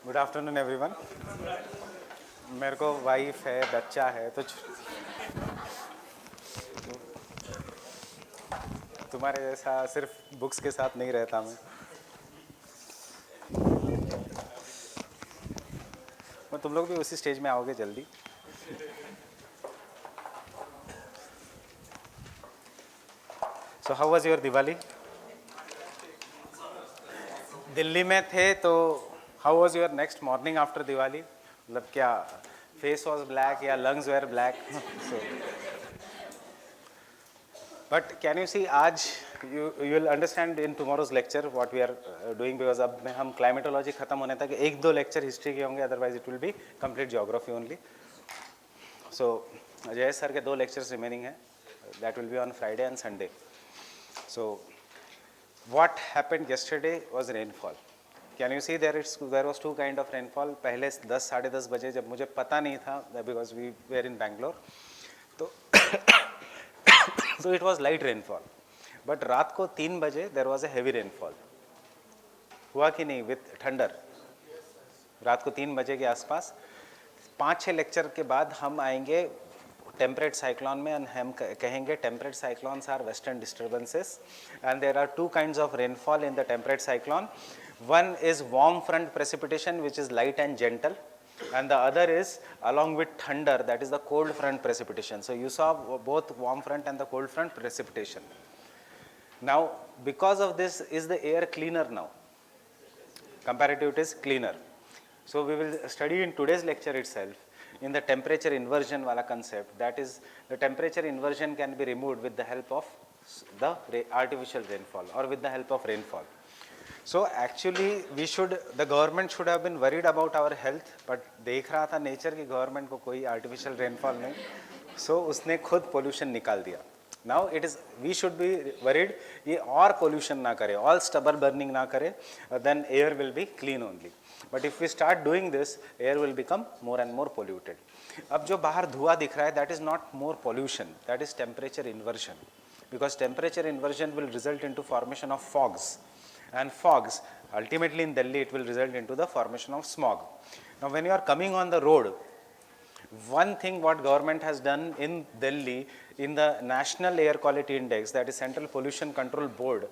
Good afternoon everyone. मेरे को wife है, बच्चा है, तो तुम्हारे जैसा सिर्फ बुक्स के साथ नहीं रहता मैं तुम लोग भी उसी स्टेज में आओगे जल्दी। So how was your Diwali? Delhi में थे तो how was your next morning after Diwali? मतलब क्या फेस वॉज ब्लैक या lungs were black? So but can you see आज you will understand in tomorrow's lecture what we are doing, because अब में हम क्लाइमेटोलॉजी खत्म होने तक एक दो लेक्चर हिस्ट्री के होंगे, otherwise it will be complete geography only. So Ajay sir के दो लेक्चर्स रिमेनिंग हैं, that will be on Friday and Sunday. So what happened yesterday was rainfall. Can you see there was two kind of rainfall? पहले 10 साढ़े 10 बजे जब मुझे पता नहीं था, because we were in Bangalore, तो so it was light rainfall. But रात को 3 बजे there was a heavy rainfall. हुआ कि नहीं with thunder? रात को 3 बजे के आसपास 5-6 लेक्चर के बाद हम आएंगे टेम्परेट साइक्लोन में, एंड हम कहेंगे temperate cyclones are western disturbances and there are two kinds of rainfall in the temperate cyclone. One is warm front precipitation which is light and gentle, and the other is along with thunder, that is the cold front precipitation. So you saw both warm front and the cold front precipitation. Now because of this, is the air cleaner now? Comparative it is cleaner. So we will study in today's lecture itself in the temperature inversion wala concept, that is the temperature inversion can be removed with the help of the artificial rainfall or with the help of rainfall. So actually the government should have been worried about our health, but देख रहा था nature की government को कोई artificial rainfall नहीं, so उसने खुद pollution निकाल दिया. Now it is we should be worried ये और pollution ना करे, all stubble burning ना करे, then air will be clean only. But if we start doing this, air will become more and more polluted. अब जो बाहर धुआं दिख रहा है, that is not more pollution, that is temperature inversion, because temperature inversion will result into formation of fogs, and fogs ultimately in Delhi it will result into the formation of smog. Now when you are coming on the road, one thing what government has done in Delhi in the National Air Quality Index, that is Central Pollution Control Board,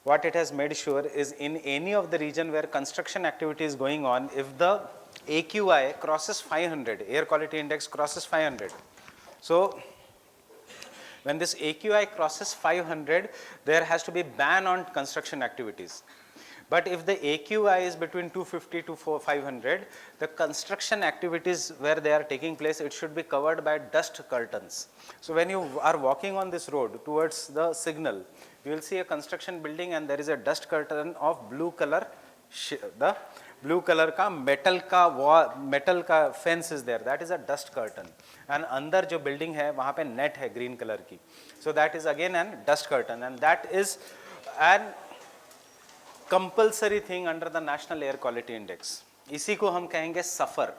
what it has made sure is in any of the region where construction activity is going on, if the AQI crosses 500, air quality index crosses 500, so when this AQI crosses 500, there has to be ban on construction activities. But if the AQI is between 250 to 500, the construction activities where they are taking place, it should be covered by dust curtains. So when you are walking on this road towards the signal, you will see a construction building and there is a dust curtain of blue color, the blue color ka metal ka fence is there, that is a dust curtain, and अंदर जो building है वहाँ पे net है green color की, so that is again an dust curtain, and that is an compulsory thing under the National Air Quality Index. इसी को हम कहेंगे सफ़र.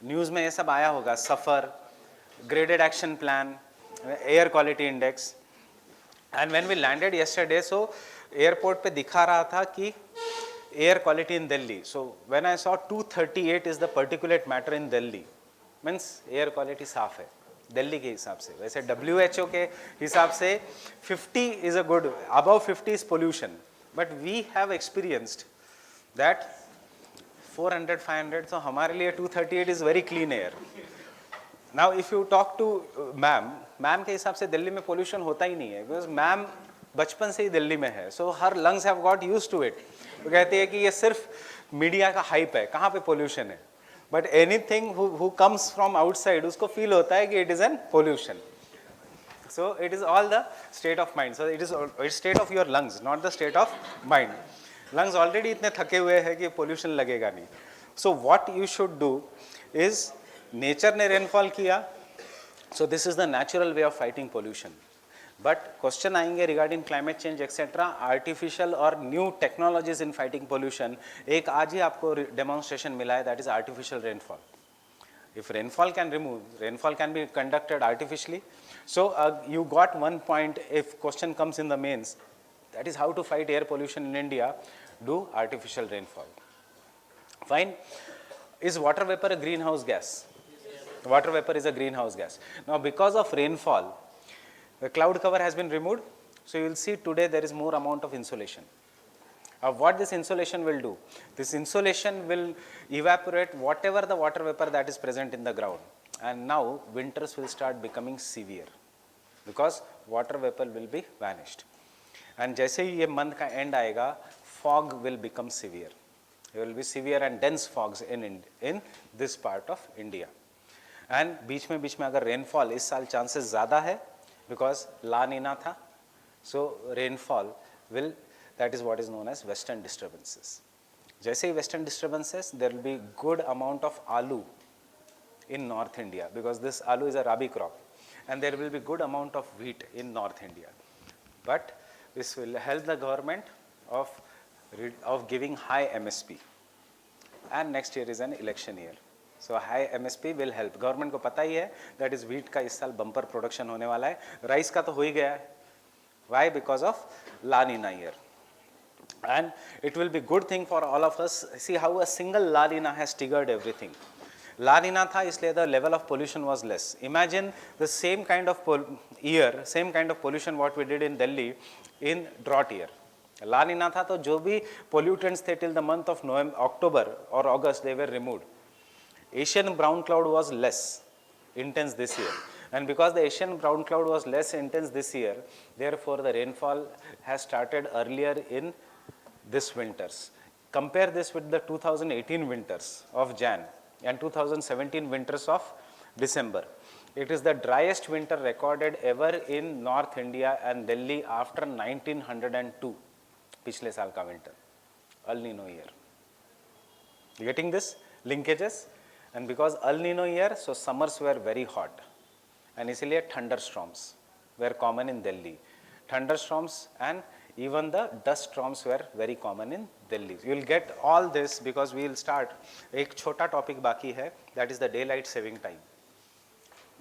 न्यूज़ में ये सब आया होगा, सफ़र, graded action plan, air quality index. And when we landed yesterday, so airport पे दिखा रहा था कि air quality in Delhi. So when I saw 238 is the particulate matter in Delhi, means air quality साफ है दिल्ली के हिसाब से. वैसे WHO के हिसाब से 50 is a good, above 50 is pollution. But we have experienced that 400, 500, so हमारे लिए 238 is very clean air. Now if you talk to ma'am के हिसाब से दिल्ली में pollution होता ही नहीं है, because मैम बचपन से ही दिल्ली में है, so her lungs have got used to it. वो कहती है कि ये सिर्फ मीडिया का हाइप है, कहाँ पे pollution है. But anything who comes from outside, उसको feel होता है कि it is an pollution. So it is all the state of mind. So it is state of your lungs, not the state of mind. Lungs already इतने थके हुए हैं कि pollution लगेगा नहीं. So what you should do is, nature ने rainfall किया, so this is the natural way of fighting pollution. But question आएंगे regarding climate change etc. artificial or new technologies in fighting pollution. एक आज ही आपको demonstration मिला है, that is artificial rainfall. If rainfall can be conducted artificially. So you got one point if question comes in the mains, that is how to fight air pollution in India, do artificial rainfall. Fine. Is water vapor a greenhouse gas? Water vapor is a greenhouse gas. Now because of rainfall, the cloud cover has been removed. So you will see today there is more amount of insolation. What this insolation will do? This insolation will evaporate whatever the water vapor that is present in the ground. And now winters will start becoming severe because water vapor will be vanished. And जैसे ही ये month का end आएगा, fog will become severe. There will be severe and dense fogs in this part of India. And बीच में अगर rainfall इस साल chances ज़्यादा है because ला नीना था, so rainfall will, that is what is known as western disturbances. जैसे ही western disturbances, there will be good amount of aloo in North India because this aloo is a rabi crop, and there will be good amount of wheat in North India. But this will help the government of giving high MSP. And next year is an election year. So high MSP will help. Government को पता ही है that is wheat का इस साल bumper production होने वाला है. Rice का तो हो ही गया है. Why? Because of La Nina year. And it will be good thing for all of us. See how a single La Nina has triggered everything. La Nina था इसलिए the level of pollution was less. Imagine the same kind of same kind of pollution what we did in Delhi in drought year. La Nina था तो जो भी pollutants थे till the month of October or August they were removed. Asian brown cloud was less intense this year, and because the Asian brown cloud was less intense this year, therefore the rainfall has started earlier in this winters. Compare this with the 2018 winters of Jan and 2017 winters of December. It is the driest winter recorded ever in North India and Delhi after 1902. पिछले साल का winter, El Nino year. Getting this linkages? And because El Nino year, so summers were very hot, and इसलिए thunderstorms were common in Delhi. Thunderstorms and even the dust storms were very common in Delhi. You will get all this because we will start. एक छोटा topic बाकी है, that is the daylight saving time.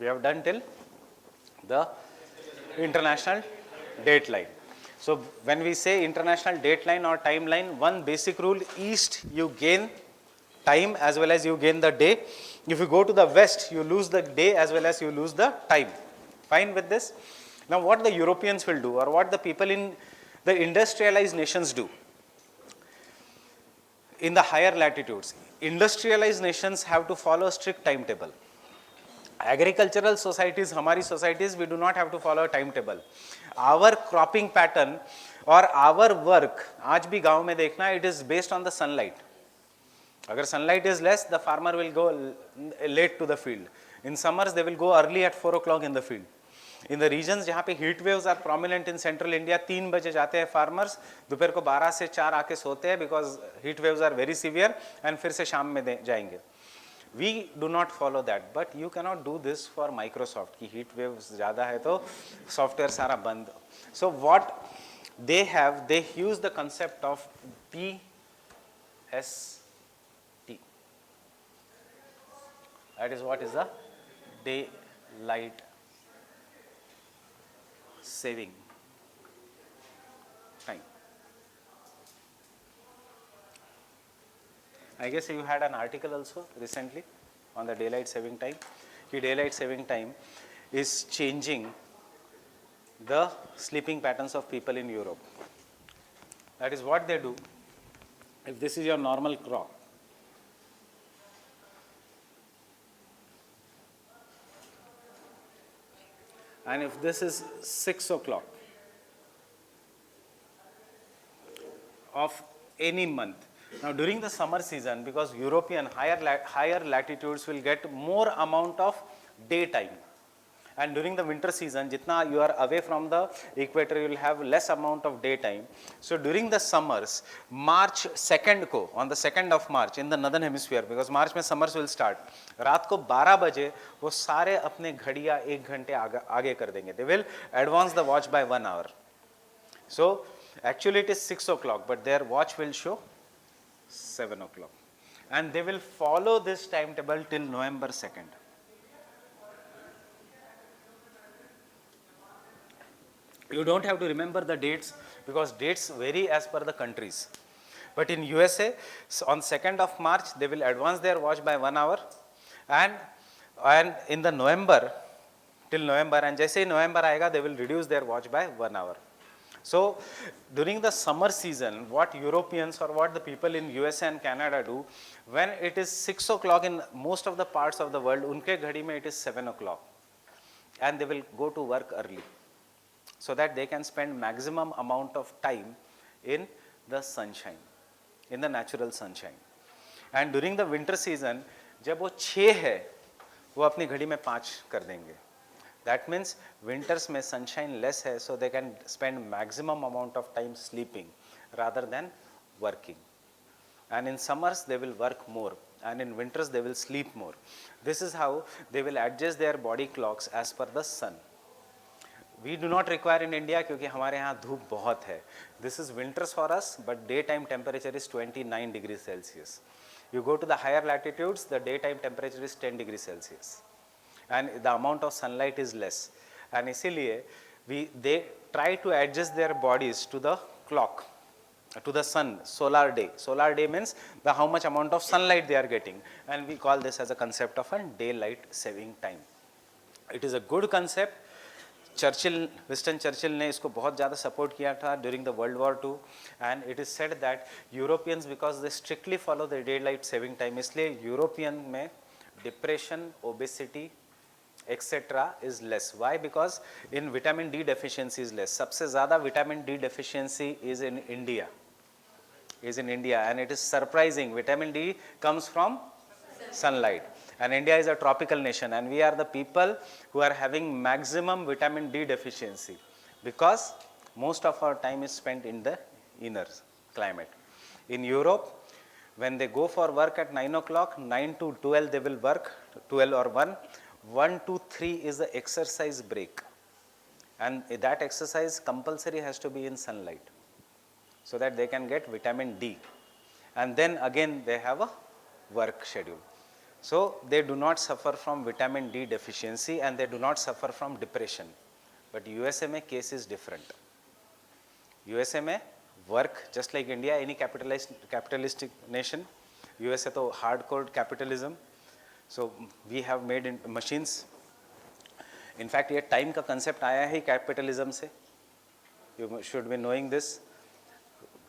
We have done till the international dateline. So when we say international dateline or timeline, one basic rule: east you gain time as well as you gain the day. If you go to the west, you lose the day as well as you lose the time. Fine with this? Now what the Europeans will do, or what the people in the industrialized nations do in the higher latitudes, industrialized nations have to follow a strict timetable. Agricultural societies, हमारी societies, we do not have to follow a timetable. Our cropping pattern or our work, आज भी गांव में देखना, it is based on the sunlight. अगर sunlight is less, the farmer will go late to the field. In summers, they will go early at 4 o'clock in the field. In the regions जहाँ पे heat waves are prominent in central India, 3 बजे जाते हैं farmers, दोपहर को 12 से 4 आके सोते हैं because heat waves are very severe, and फिर से शाम में जाएंगे. We do not follow that, but you cannot do this for Microsoft कि heat waves ज़्यादा है तो software सारा बंद. So what they have, they use the concept of DST. That is what is the daylight saving time. I guess you had an article also recently on the daylight saving time. The daylight saving time is changing the sleeping patterns of people in Europe. That is what they do. If this is your normal clock, and if this is 6 o'clock of any month. Now during the summer season, because European higher latitudes will get more amount of daytime, and during the winter season, jitna you are away from the equator, you will have less amount of daytime. So during the summers, March 2nd को, on the 2nd of March in the northern hemisphere, because March में summers will start, रात को 12 बजे वो सारे अपने घड़ियाँ 1 घंटे आगे कर देंगे. They will advance the watch by 1 hour. So actually it is 6 o'clock, but their watch will show 7 o'clock, and they will follow this timetable till November 2nd. You don't have to remember the dates because dates vary as per the countries. But in USA, on 2nd of March, they will advance their watch by 1 hour, and in the November, till November, and जैसे ही November आएगा, they will reduce their watch by 1 hour. So during the summer season, what Europeans or what the people in USA and Canada do, when it is 6 o'clock in most of the parts of the world, उनके घड़ी में it is 7 o'clock, and they will go to work early, so that they can spend maximum amount of time in the sunshine, in the natural sunshine. And during the winter season, जब वो 6 है, वो अपनी घड़ी में 5 कर देंगे. That means winters में sunshine less है, so they can spend maximum amount of time sleeping rather than working. And in summers they will work more, and in winters they will sleep more. This is how they will adjust their body clocks as per the sun. We do not require in India क्योंकि हमारे यहाँ धूप बहुत है. This is winters for us, but daytime temperature is 29 degrees Celsius. You go to the higher latitudes, the daytime temperature is 10 degrees Celsius. And the amount of sunlight is less, and इसीलिए they try to adjust their bodies to the clock, to the sun, solar day. Solar day means how much amount of sunlight they are getting, and we call this as a concept of a daylight saving time. It is a good concept. Winston Churchill ने इसको बहुत ज़्यादा support किया था during the World War II, and it is said that Europeans, because they strictly follow the daylight saving time, इसलिए European में depression, obesity, etc. is less. Why? Because in vitamin D deficiency is less. सबसे ज़्यादा vitamin D deficiency is in India, and it is surprising. Vitamin D comes from sunlight, and India is a tropical nation, and we are the people who are having maximum vitamin D deficiency because most of our time is spent in the inner climate. In Europe, when they go for work at 9 o'clock, 9 to 12 they will work, 12 or 1 to 3 is the exercise break, and that exercise compulsory has to be in sunlight so that they can get vitamin D, and then again they have a work schedule. So they do not suffer from vitamin D deficiency, and they do not suffer from depression. But USA में case is different. USA में work just like India, any capitalistic nation. USA तो hardcore capitalism. So we have made in machines. In fact, ये time का concept आया है capitalism से. You should be knowing this.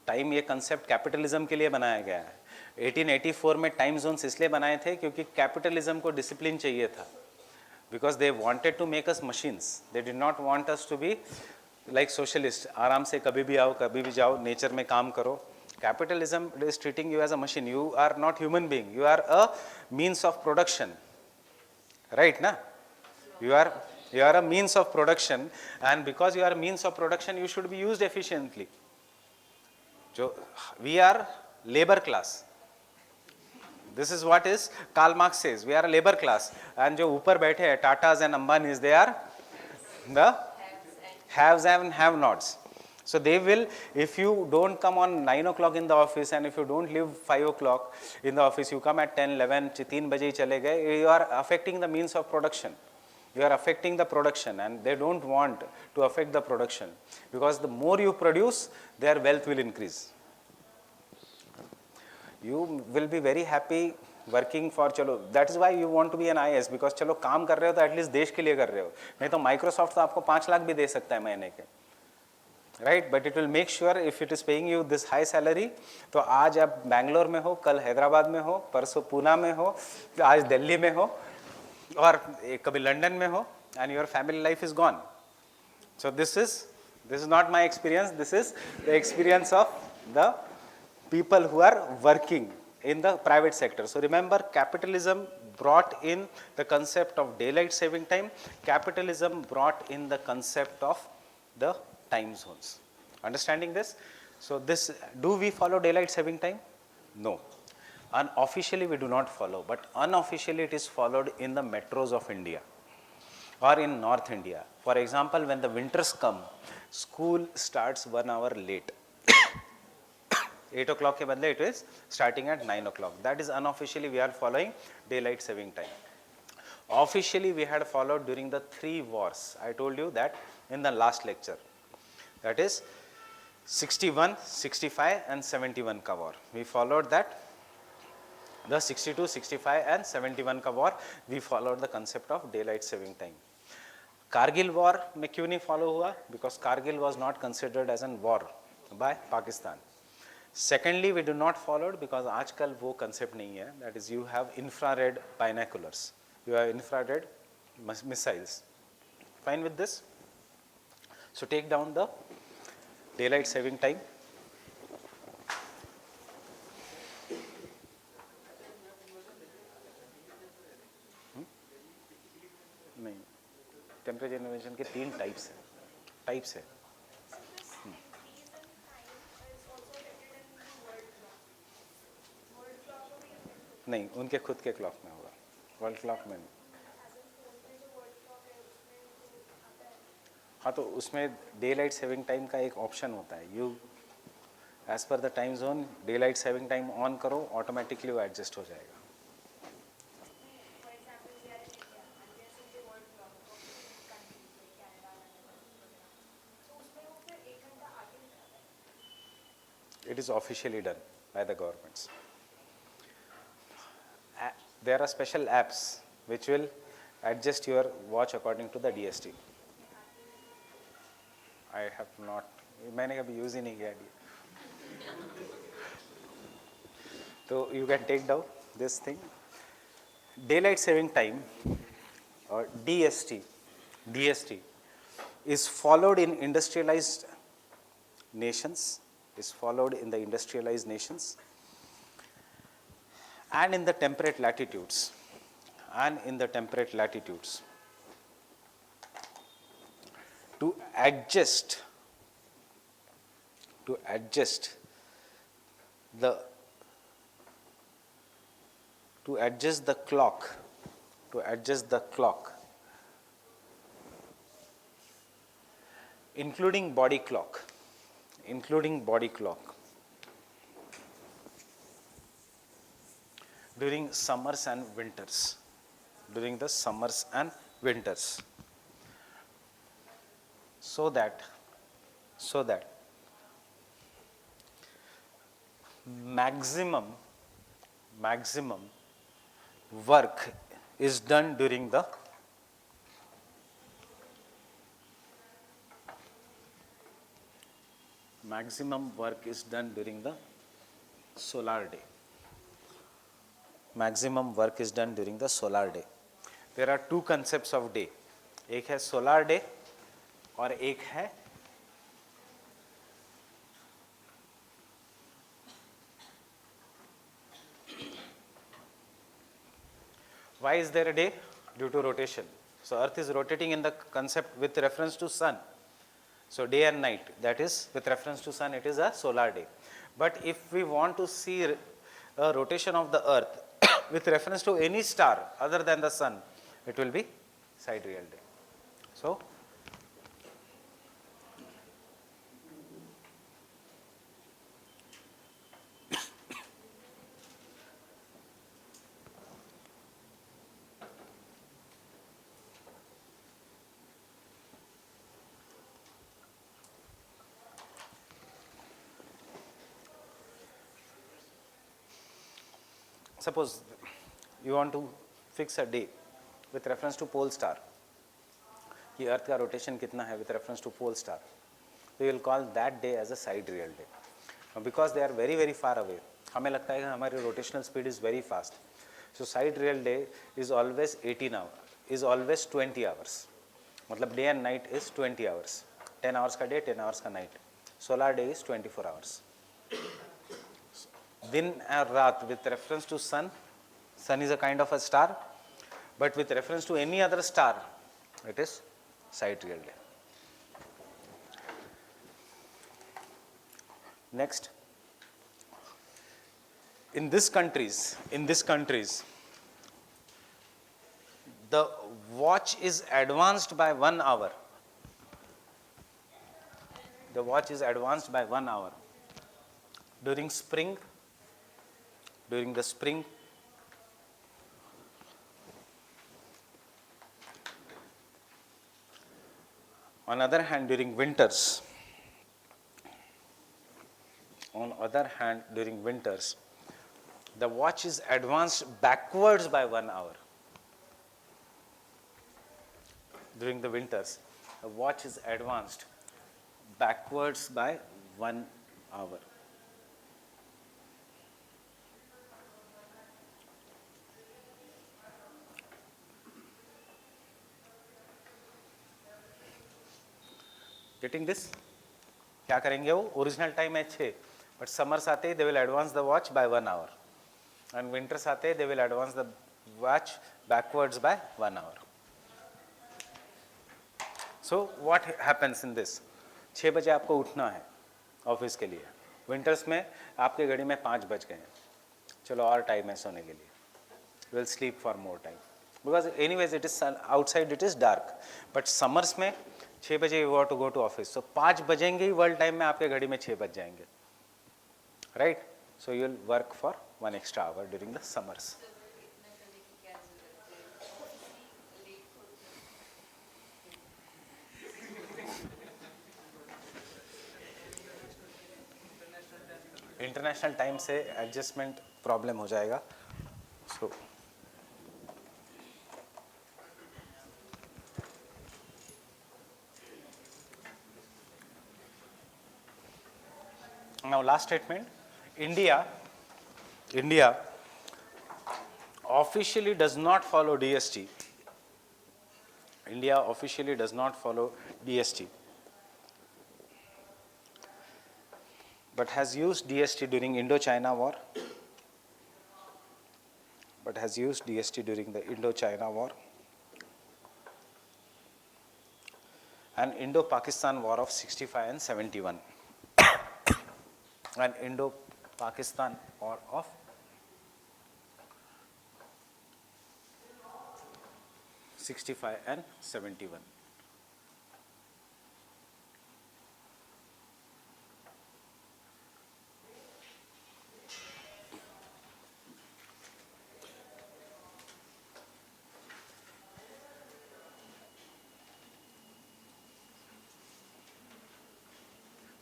Time ये concept capitalism के लिए बनाया गया है. 1884 में time zones इसलिए बनाए थे क्योंकि capitalism को discipline चाहिए था. Because they wanted to make us machines. They did not want us to be like socialists. आराम से कभी भी आओ, कभी भी जाओ, nature में काम करो. Capitalism is treating you as a machine. You are not human being. You are a means of production, right? Na? You are a means of production, and because you are a means of production, you should be used efficiently. So we are labor class. This is what is Karl Marx says. We are a labor class, and जो ऊपर बैठे हैं, Tatas and Ambanis, they are the haves and have-nots. So they will, if you don't come on 9 o'clock in the office, and if you don't leave 5 o'clock in the office, you come at 10, 11, 3 बजे ही चले गए, you are affecting the means of production. You are affecting the production, and they don't want to affect the production, because the more you produce, their wealth will increase. You will be very happy working for, चलो, that is why you want to be an IAS, because चलो काम कर रहे हो तो at least देश के लिए कर रहे हो, नहीं तो माइक्रोसॉफ्ट तो आपको 5 लाख भी दे सकता है महीने के, right? But it will make sure if it is paying you this high salary, तो आज आप बैंगलोर में हो, कल हैदराबाद में हो, परसों पूना में हो, आज दिल्ली में हो, और कभी लंदन में हो, and your family life is gone. So this is not my experience, this is the experience of the people who are working in the private sector. So remember, capitalism brought in the concept of daylight saving time. Capitalism brought in the concept of the time zones. Understanding this? So this, do we follow daylight saving time? No. Unofficially we do not follow, but unofficially it is followed in the metros of India or in North India. For example, when the winters come, school starts 1 hour late. 8 o'clock के बदले it is starting at 9 o'clock. That is unofficially we are following daylight saving time. Officially we had followed during the 3 wars. I told you that in the last lecture. That is 61, 65 and 71 का war. We followed that. The 62, 65 and 71 का war, we followed the concept of daylight saving time. Kargil war में क्यों नहीं follow हुआ? Because Kargil was not considered as a war by Pakistan. Secondly, we do not follow because आजकल वो concept नहीं है. That is, you have infrared binoculars. You have infrared missiles. Fine with this? So take down the daylight saving time. नहीं, temperature innovation के 3 types है. नहीं, उनके खुद के क्लॉक में होगा, वर्ल्ड क्लॉक में नहीं. हाँ, तो उसमें डे लाइट सेविंग टाइम का एक ऑप्शन होता है. You as per the time zone daylight saving time on करो, ऑटोमेटिकली वो एडजस्ट हो जाएगा. It is officially done by the governments. There are special apps which will adjust your watch according to the DST. I have not, मैंने कभी use ही नहीं किया. So you can take down this thing. Daylight saving time or DST is followed in industrialized nations. Is followed in the industrialized nations and in the temperate latitudes to adjust the clock including body clock during summers and winters, so that maximum work is done during the solar day. There are two concepts of day. एक है solar day और एक है why is there a day? Due to rotation. So earth is rotating in the concept with reference to sun. So day and night, that is with reference to sun, it is a solar day. But if we want to see a rotation of the earth with reference to any star other than the sun, it will be sidereal day. So suppose you want to fix a day with reference to pole star, कि अर्थ का rotation कितना है with reference to pole star, we will call that day as a sidereal day. Because they are very very far away, हमें लगता है कि हमारी rotational speed is very fast. So sidereal day is always 20 hours. मतलब day and night is 20 hours. 10 hours का day, 10 hours का night. Solar day is 24 hours. दिन और रात with reference to sun is a kind of a star, but with reference to any other star, it is sidereal day. Next, in these countries, the watch is advanced by 1 hour. The watch is advanced by 1 hour. During the spring, on other hand, during winters, On other hand, during winters, the watch is advanced backwards by 1 hour. During the winters, the watch is advanced backwards by 1 hour. Getting this? क्या करेंगे वो? Original time है 6, but summers आते ही they will advance the watch by 1 hour, and winters आते ही they will advance the watch backwards by 1 hour. So what happens in this? 6 बजे आपको उठना है ऑफिस के लिए. विंटर्स में आपके घड़ी में 5 बज गए हैं. चलो और टाइम है सोने के लिए. Will sleep for more time because anyways it is outside, it is dark. But summers में 6 बजे you to go to office, so 5 बजेंगे ही वर्ल्ड टाइम में आपके घड़ी में 6 बज जाएंगे, right? So you will work for 1 extra hour during the summers. International time से एडजस्टमेंट प्रॉब्लम हो जाएगा. सो now last statement, India officially does not follow DST. India officially does not follow DST, but has used DST during Indo-China war. And Indo-Pakistan war of 65 and 71. And Indo-Pakistan war of 65 and 71.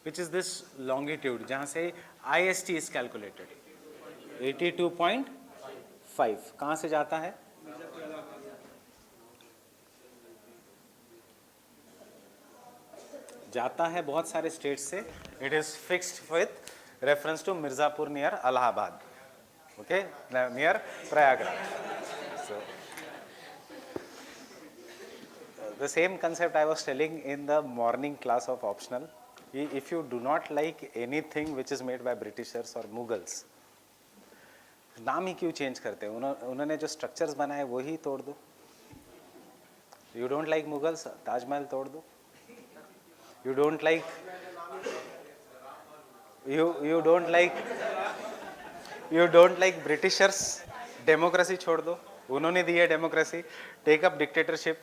Which is this longitude जहाँ से IST is calculated 82.5. कहाँ से जाता है? जाता है बहुत सारे स्टेट से. It is fixed with reference to Mirzapur near Allahabad, okay, near Prayagraj. So the same concept I was telling in the morning class of optional. If you do not like anything which is made by Britishers or Mughals, नाम ही क्यों change करते हैं? उन्होंने जो structures बनाए वही तोड़ दो. You don't like Mughals, Taj Mahal तोड़ दो. You don't like Britishers, democracy छोड़ दो. उन्होंने दी है democracy. Take up dictatorship.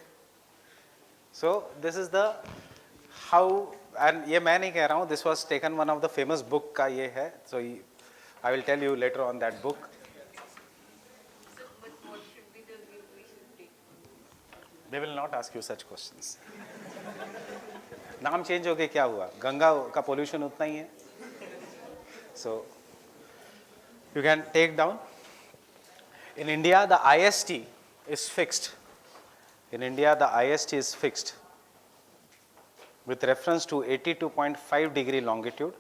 So this is the how. And ये मैं नहीं कह रहा हूँ, this was taken one of the famous book का ये है. सो I will tell you later on that book. They will not ask you such questions. नाम चेंज हो गए, क्या हुआ? गंगा का पोल्यूशन उतना ही है. So you can take down. In India, the IST is fixed. With reference to 82.5 degree longitude.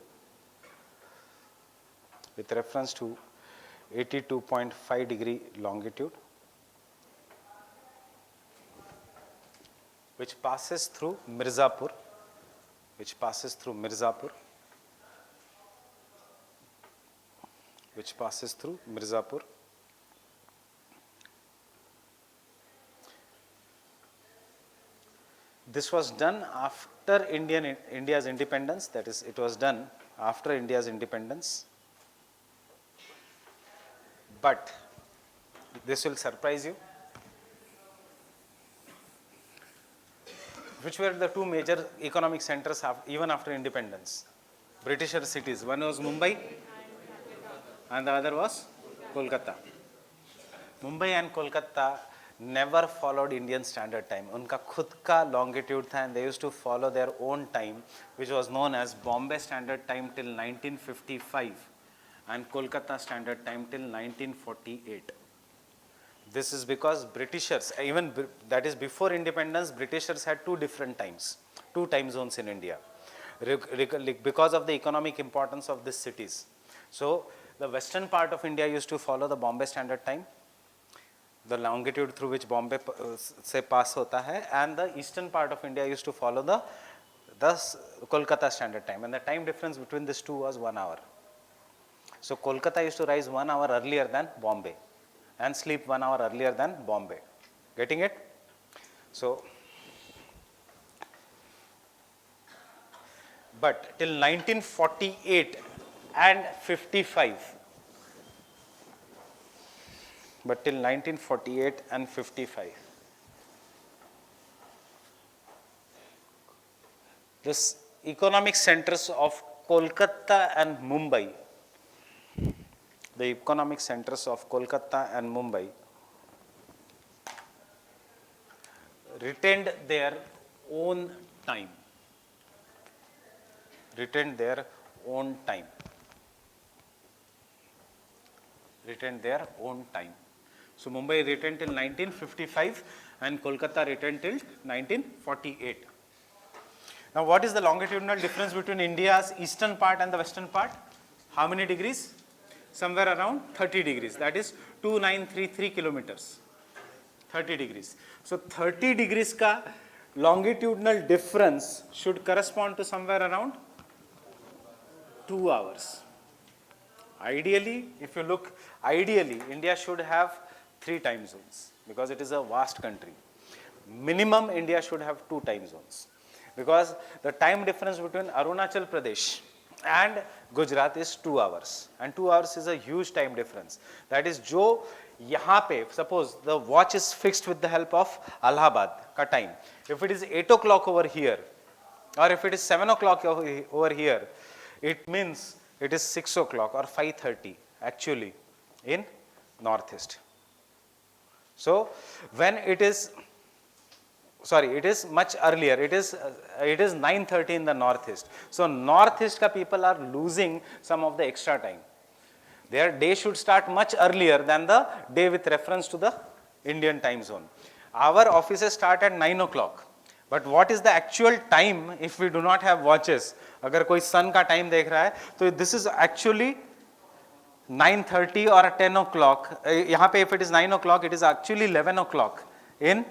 Which passes through Mirzapur. This was done after India's independence. That is, it was done after India's independence. But this will surprise you. Which were the two major economic centers even after independence? British cities. One was Mumbai and the other was Kolkata. Mumbai and Kolkata never followed Indian Standard Time. उनका खुद का longitude था and they used to follow their own time, which was known as Bombay Standard Time till 1955 and Kolkata Standard Time till 1948. This is because Britishers, even that is before independence, Britishers had two different times, two time zones in India, because of the economic importance of these cities. So the western part of India used to follow the Bombay Standard Time, the longitude through which Bombay se pass hota hai, and the eastern part of India used to follow the Kolkata Standard Time, and the time difference between these two was 1 hour. So Kolkata used to rise 1 hour earlier than Bombay and sleep 1 hour earlier than Bombay. Getting it? So, but till 1948 and 55, but till 1948 and 55, this economic centers of Kolkata and Mumbai, the economic centers of Kolkata and Mumbai retained their own time. Retained their own time. Retained their own time. So Mumbai retained till 1955 and Kolkata retained till 1948. Now what is the longitudinal difference between India's eastern part and the western part? How many degrees? Somewhere around 30 degrees. That is 2933 kilometers. 30 degrees. So 30 degrees ka longitudinal difference should correspond to somewhere around 2 hours. Ideally, if you look, ideally India should have 3 time zones because it is a vast country. Minimum India should have 2 time zones because the time difference between Arunachal Pradesh and Gujarat is 2 hours, and 2 hours is a huge time difference. That is, jo yahan pe, suppose the watch is fixed with the help of Allahabad ka time. If it is 8 o'clock over here, or if it is 7 o'clock over here, it means it is 6 o'clock or 5:30 actually in northeast. So when it is, sorry, it is much earlier. It is 9:30 in the northeast. So northeast ka people are losing some of the extra time. Their day should start much earlier than the day with reference to the Indian time zone. Our offices start at 9 o'clock. But what is the actual time if we do not have watches? अगर कोई sun का time देख रहा है, तो this is actually 9:30 or 10 o'clock. यहाँ पे if it is 9 o'clock, it is actually 11 o'clock in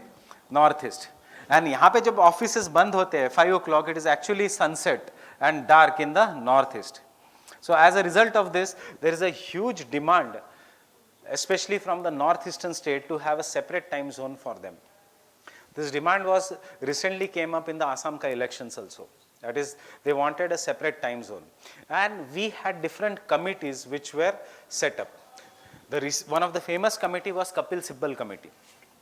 northeast. And यहाँ पे जब offices बंद होते हैं 5 o'clock, it is actually sunset and dark in the northeast. So as a result of this, there is a huge demand, especially from the northeastern state, to have a separate time zone for them. This demand was recently came up in the Assam ka elections also. That is, they wanted a separate time zone. And we had different committees which were set up. One of the famous committee was Kapil Sibbal committee.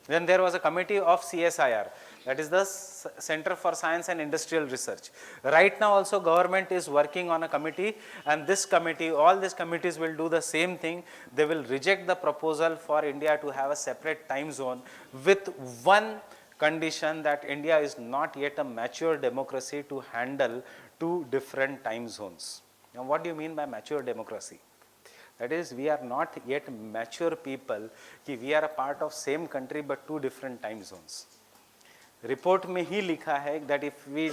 Then there was a committee of CSIR, that is the Center for Science and Industrial Research. Right now also government is working on a committee, and this committee, all these committees will do the same thing. They will reject the proposal for India to have a separate time zone with one condition, that India is not yet a mature democracy to handle 2 different time zones. Now what do you mean by mature democracy? That is, we are not yet mature people, कि we are a part of same country but 2 different time zones. Report में ही लिखा है that if we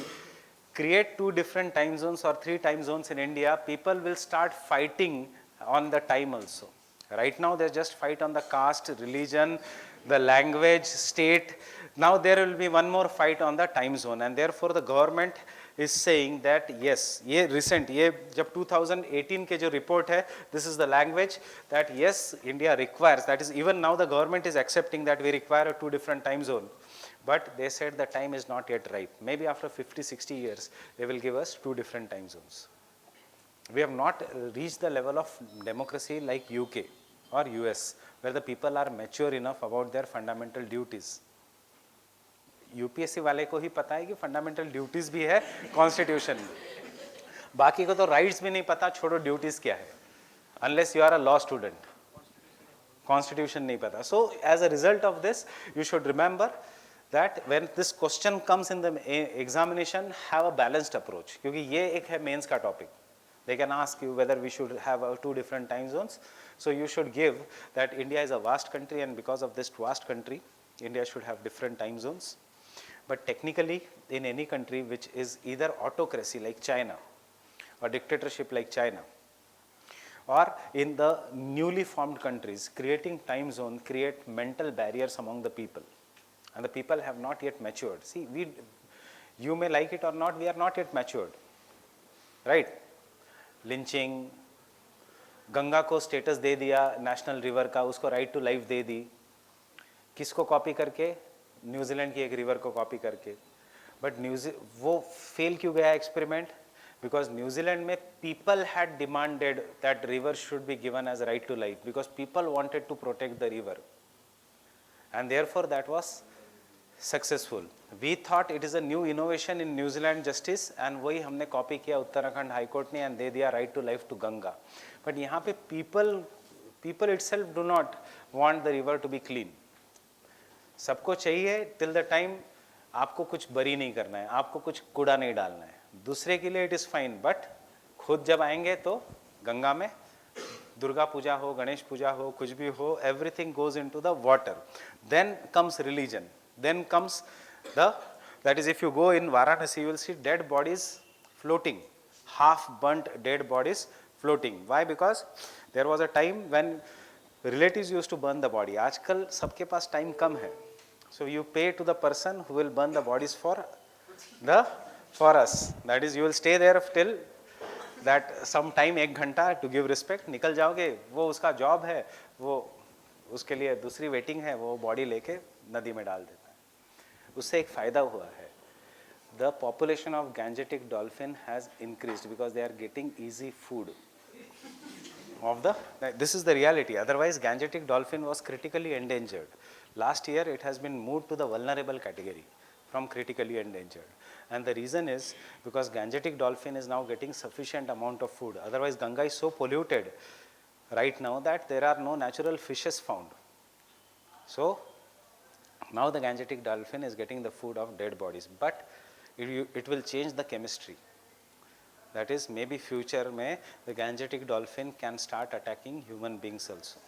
create 2 different time zones or 3 time zones in India, people will start fighting on the time also. Right now they just fight on the caste, religion, the language, state. Now there will be one more fight on the time zone, and therefore the government is saying that yes, ये recent, ये जब 2018 के जो report है, this is the language that yes, India requires, that is even now the government is accepting that we require a 2 different time zone, but they said the time is not yet ripe. Maybe after 50-60 years they will give us 2 different time zones. We have not reached the level of democracy like UK or US, where the people are mature enough about their fundamental duties. UPSC वाले को ही पता है कि fundamental duties भी है constitution में, बाकी को तो राइट्स भी नहीं पता, छोड़ो ड्यूटीज क्या है, unless you are a law student. Constitution नहीं पता. So as a result of this, you should remember that when this question comes in the examination, have a balanced approach, क्योंकि ये एक है मेंस का topic. They can ask you whether we should have two different time zones. So you should give that India is a vast country, and because of this vast country, India should have different time zones. But technically, in any country which is either autocracy like China or dictatorship like China, or in the newly formed countries, creating time zone create mental barriers among the people, and the people have not yet matured. See, you may like it or not, we are not yet matured, right? Lynching, Ganga को status दे दिया national river का, उसको right to life दे दी, किसको copy करके? New Zealand की एक river को copy करके. बट वो फेल क्यों गया एक्सपेरिमेंट? बिकॉज न्यूजीलैंड में people had demanded that river should be given as right to life, because people wanted to protect the river, and therefore that was successful. We thought it is a new innovation in New Zealand justice, and वही हमने copy किया Uttarakhand high court ने, and दे दिया right to life to Ganga. But यहाँ पे people itself do not want the river to B clean. सबको चाहिए टिल द टाइम आपको कुछ बरी नहीं करना है, आपको कुछ कूड़ा नहीं डालना है. दूसरे के लिए इट इज़ फाइन, बट खुद जब आएंगे तो गंगा में दुर्गा पूजा हो, गणेश पूजा हो, कुछ भी हो, everything goes into the water. Then comes religion, then comes that is, if you go in Varanasi, you will see dead bodies floating, half burnt dead bodies floating. Why? Because there was a time when relatives used to burn the body. आजकल सबके पास time कम है, so you pay to the person who will burn the bodies for us. That is, you will stay there till that some time, 1 घंटा to give respect, निकल जाओगे. वो उसका job है, वो उसके लिए दूसरी वेटिंग है, वो बॉडी लेके नदी में डाल देता है. उससे एक फ़ायदा हुआ है. The population of gangetic dolphin has increased because they are getting easy food of the, this is the reality. Otherwise, gangetic dolphin was critically endangered. Last year, it has been moved to the vulnerable category from critically endangered. And the reason is because gangetic dolphin is now getting sufficient amount of food. Otherwise, Ganga is so polluted right now that there are no natural fishes found. So, now the gangetic dolphin is getting the food of dead bodies. But it will change the chemistry. That is, maybe future mein the gangetic dolphin can start attacking human beings also,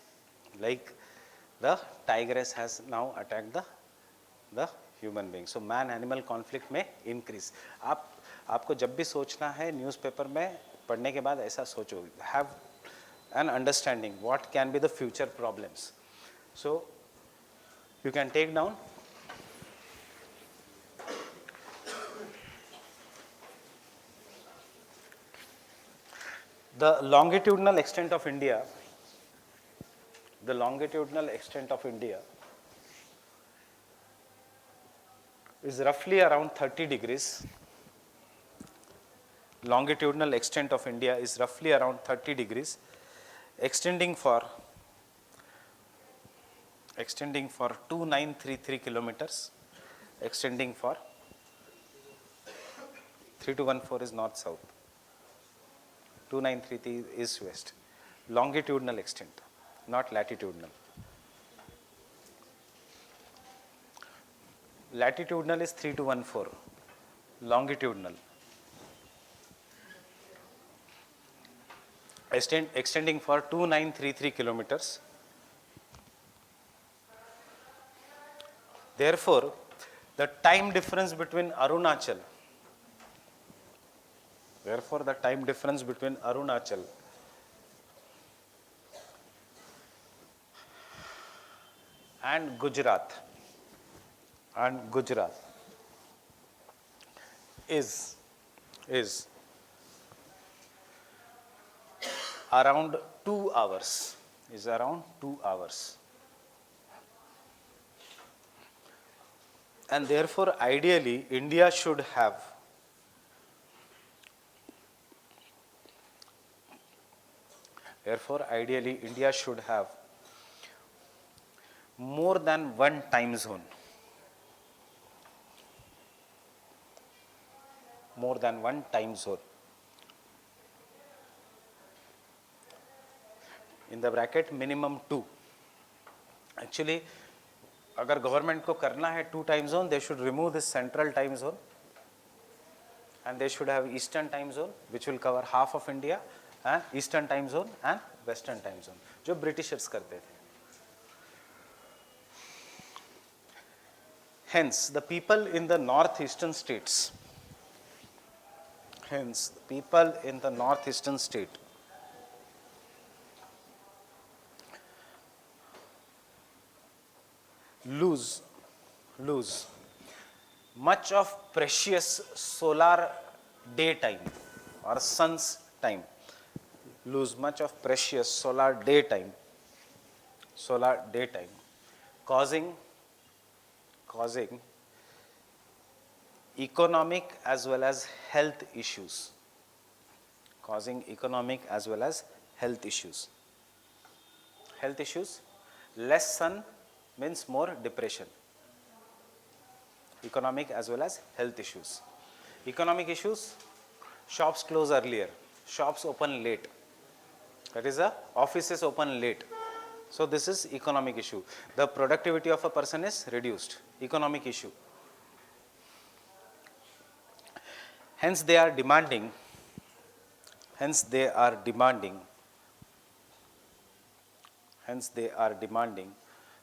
like the tigress has now attacked the human beings. So man animal conflict may increase. आपको जब भी सोचना है newspaper में पढ़ने के बाद ऐसा सोचो, have an understanding what can be the future problems. So you can take down the longitudinal extent of India. The longitudinal extent of India is roughly around 30 degrees. Longitudinal extent of India is roughly around 30 degrees, extending for 2933 kilometers, extending for 3214 is north south, 2933 is west. Longitudinal extent, not latitudinal. Latitudinal is 3214, longitudinal extending for 2933 kilometers. Therefore, the time difference between Arunachal and Gujarat is around 2 hours. And therefore, ideally, India should have more than one time zone. In the bracket, minimum 2. Actually अगर government को करना है 2 time zone, they should remove this central time zone and they should have eastern time zone which will cover half of India, and eastern time zone and western time zone जो Britishers करते थे. Hence the people in the northeastern states, hence the people in the northeastern state lose much of precious solar daytime or sun's time, lose much of precious solar daytime, causing economic as well as health issues, causing economic as well as health issues. Health issues, less sun means more depression. Economic as well as health issues. Economic issues, shops close earlier, shops open late, that is offices open late. So this is economic issue. The productivity of a person is reduced, economic issue. Hence they are demanding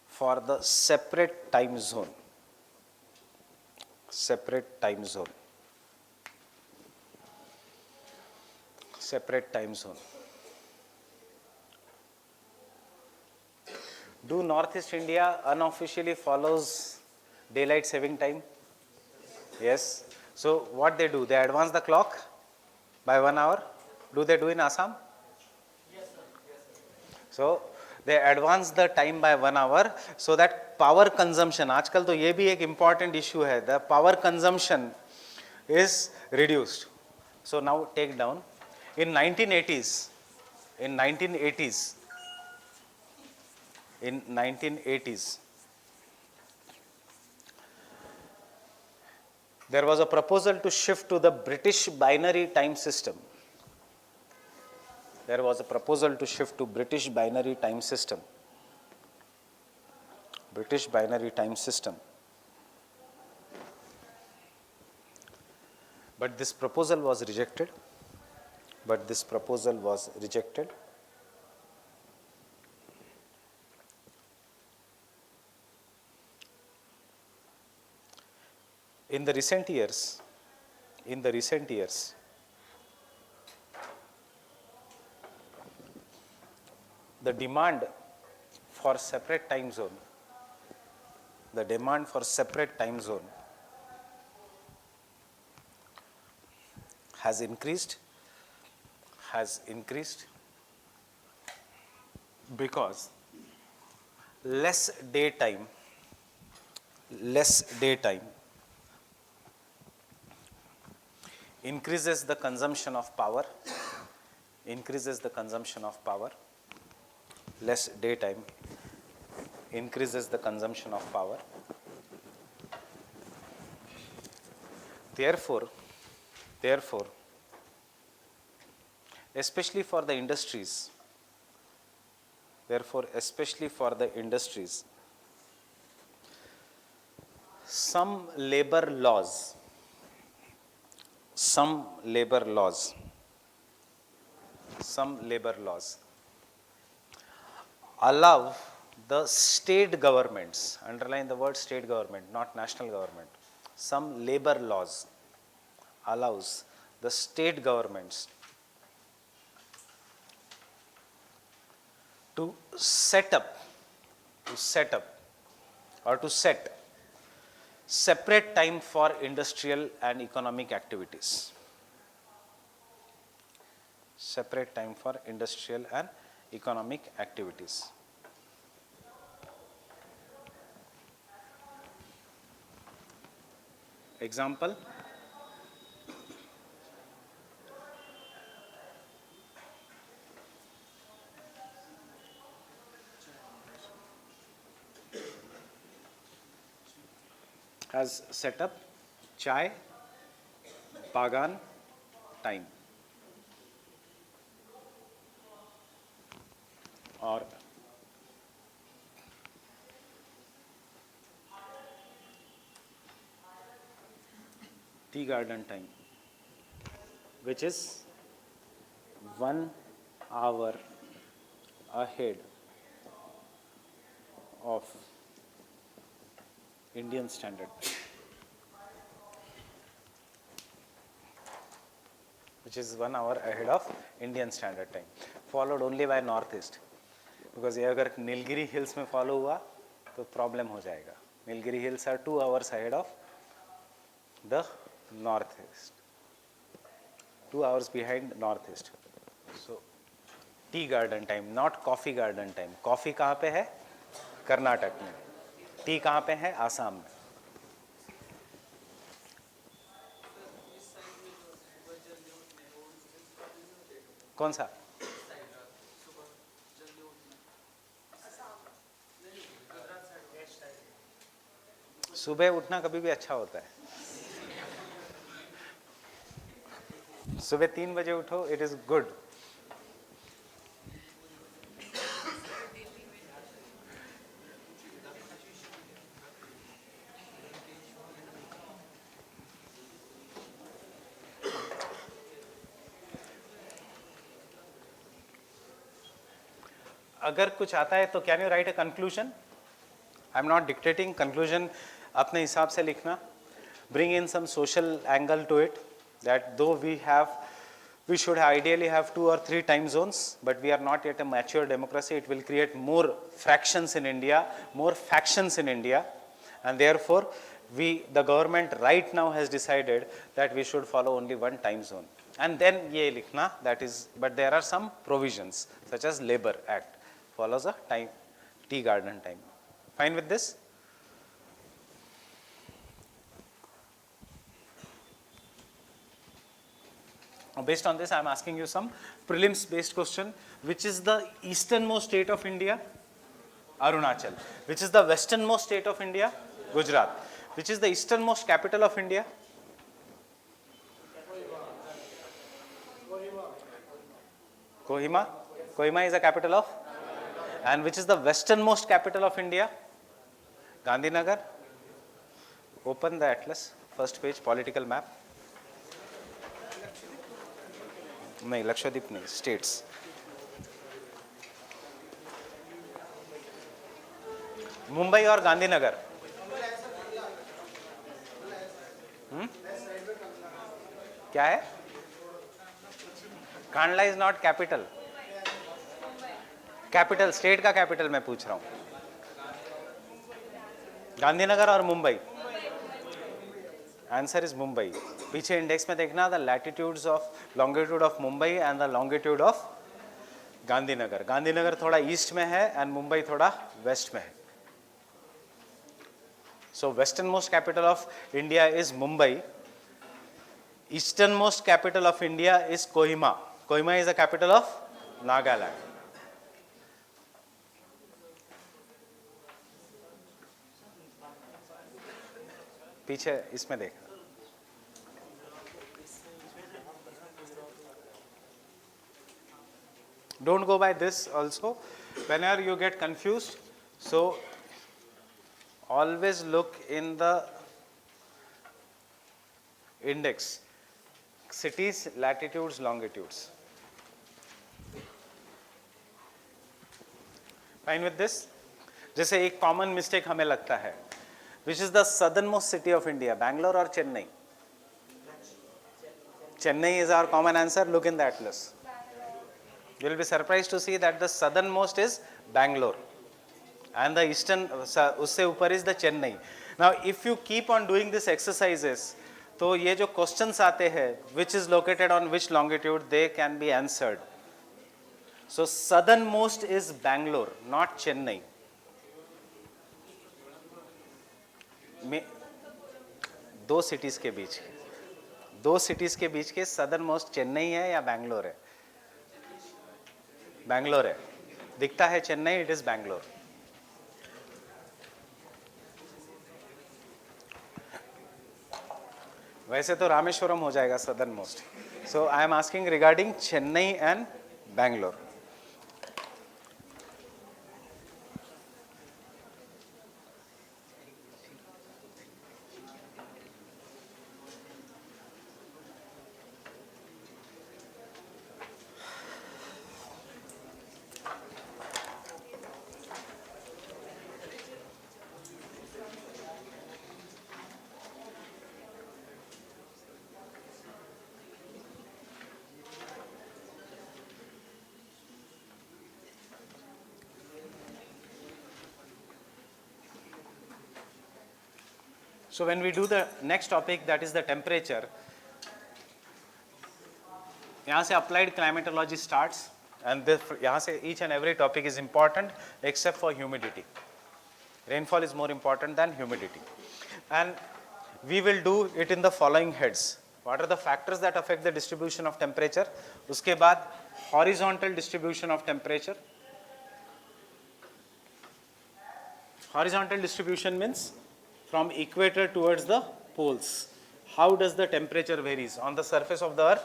for the separate time zone. Separate time zone. Do Northeast India unofficially follows daylight saving time? Yes. So what they do? They advance the clock by 1 hour. Do they do in Assam? Yes, sir. So they advance the time by 1 hour so that power consumption, आजकल तो ये भी एक important issue है, the power consumption is reduced. So now take down. In 1980s, there was a proposal to shift to the British binary time system. But this proposal was rejected. In the recent years, the demand for separate time zone has increased because less daytime increases the consumption of power. Less daytime increases the consumption of power. Therefore, especially for the industries, some labor laws allow the state governments, underline the word state government, not national government. Some labor laws allows the state governments to set separate time for industrial and economic activities. Example, has set up chai bagan time, or tea garden time, which is 1 hour ahead of Indian Standard Time, which is 1 hour ahead of Indian Standard Time, followed only by Northeast. Because ये अगर Nilgiri hills में follow हुआ तो problem हो जाएगा. Nilgiri hills are 2 hours ahead of the Northeast, 2 hours behind Northeast. So tea garden time, not coffee garden time. Coffee कहाँ पे है? कर्नाटक में. टी कहाँ पे है? आसाम में. कौन सा? सुबह उठना कभी भी अच्छा होता है. सुबह 3 बजे उठो, इट इज गुड. अगर कुछ आता है तो can you write a conclusion? I am not dictating. Conclusion अपने हिसाब से लिखना. Bring in some social angle to it, that though we should ideally have 2 or 3 time zones, but we are not yet a mature democracy. It will create more fractions in India, more factions in India, and therefore the government right now has decided that we should follow only one time zone. And then ye likhna, that is, but there are some provisions such as Labor Act follows a time, tea garden time. Fine with this? Based on this, I am asking you some prelims based question. Which is the easternmost state of India? Arunachal. Which is the westernmost state of India? Gujarat. Which is the easternmost capital of India? Kohima. Kohima is the capital of? And which is the westernmost capital of India? Gandhinagar. Open the atlas, first page, political map. नहीं, लक्षद्वीप नहीं, states. Mumbai और गांधीनगर. क्या है? Kandla is not capital. Capital, state का capital मैं पूछ रहा हूं. गांधीनगर और मुंबई. Answer is Mumbai. पीछे इंडेक्स में देखना, the latitudes of longitude of Mumbai and the longitude of Gandhinagar. Gandhinagar थोड़ा ईस्ट में है एंड मुंबई थोड़ा वेस्ट में है. सो western most capital of India is Mumbai. Eastern most capital of India is Kohima. Kohima is the capital of Nagaland. पीछे इसमें देख. Don't go by this also. Whenever you get confused, so always look in the index. Cities, latitudes, longitudes. Fine with this? जैसे एक common mistake हमें लगता है. Which is the southernmost city of India? Bangalore or Chennai? Chennai is our common answer. Look in the atlas. You will be surprised to see that the southernmost is Bangalore and the eastern, usse upar is the Chennai. Now if you keep on doing these exercises, तो ये जो questions आते हैं, which is located on which longitude, they can be answered. So southernmost is Bangalore, not Chennai. दो cities के बीच, दो cities के बीच के southernmost चेन्नई है या बैंगलोर है? बैंगलोर है. दिखता है चेन्नई, इट इज बैंगलोर. वैसे तो रामेश्वरम हो जाएगा southern most. So I am asking regarding Chennai and Bangalore. So when we do the next topic, that is the temperature, यहाँ से applied climatology starts, and यहाँ से each and every topic is important except for humidity. Rainfall is more important than humidity, and we will do it in the following heads. What are the factors that affect the distribution of temperature? उसके बाद horizontal distribution of temperature. Horizontal distribution means from equator towards the poles. How does the temperature varies on the surface of the earth?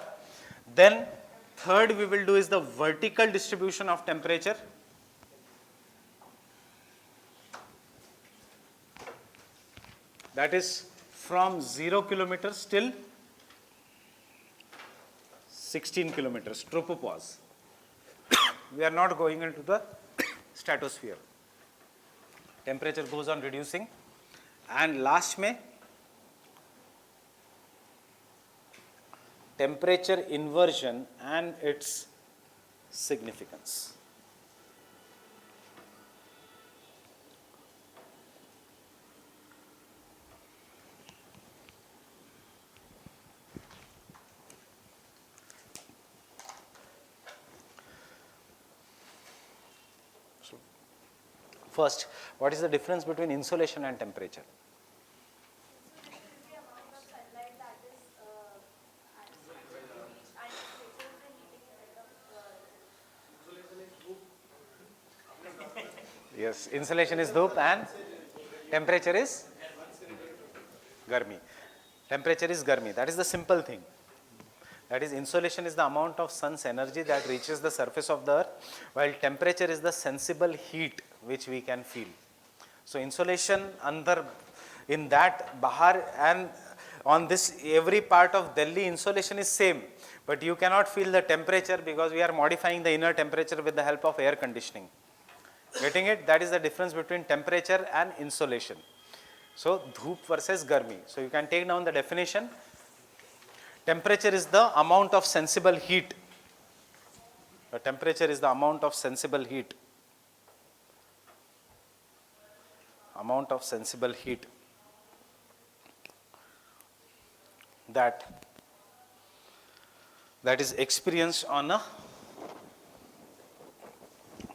Then third we will do is the vertical distribution of temperature. That is from 0 kilometers till 16 kilometers, tropopause. We are not going into the stratosphere. Temperature goes on reducing, and last में temperature inversion and its significance. First, what is the difference between insolation and temperature? Yes, insolation is dhoop and temperature is garmi. Temperature is garmi. That is the simple thing. That is, insolation is the amount of sun's energy that reaches the surface of the earth, while temperature is the sensible heat which we can feel. So insolation andar, in that bahar, and on this every part of Delhi insolation is same, but you cannot feel the temperature because we are modifying the inner temperature with the help of air conditioning. Getting it? That is the difference between temperature and insolation. So dhoop versus garmi. So you can take down the definition. Temperature is the amount of sensible heat. The temperature is the amount of sensible heat. Amount of sensible heat that is experienced on a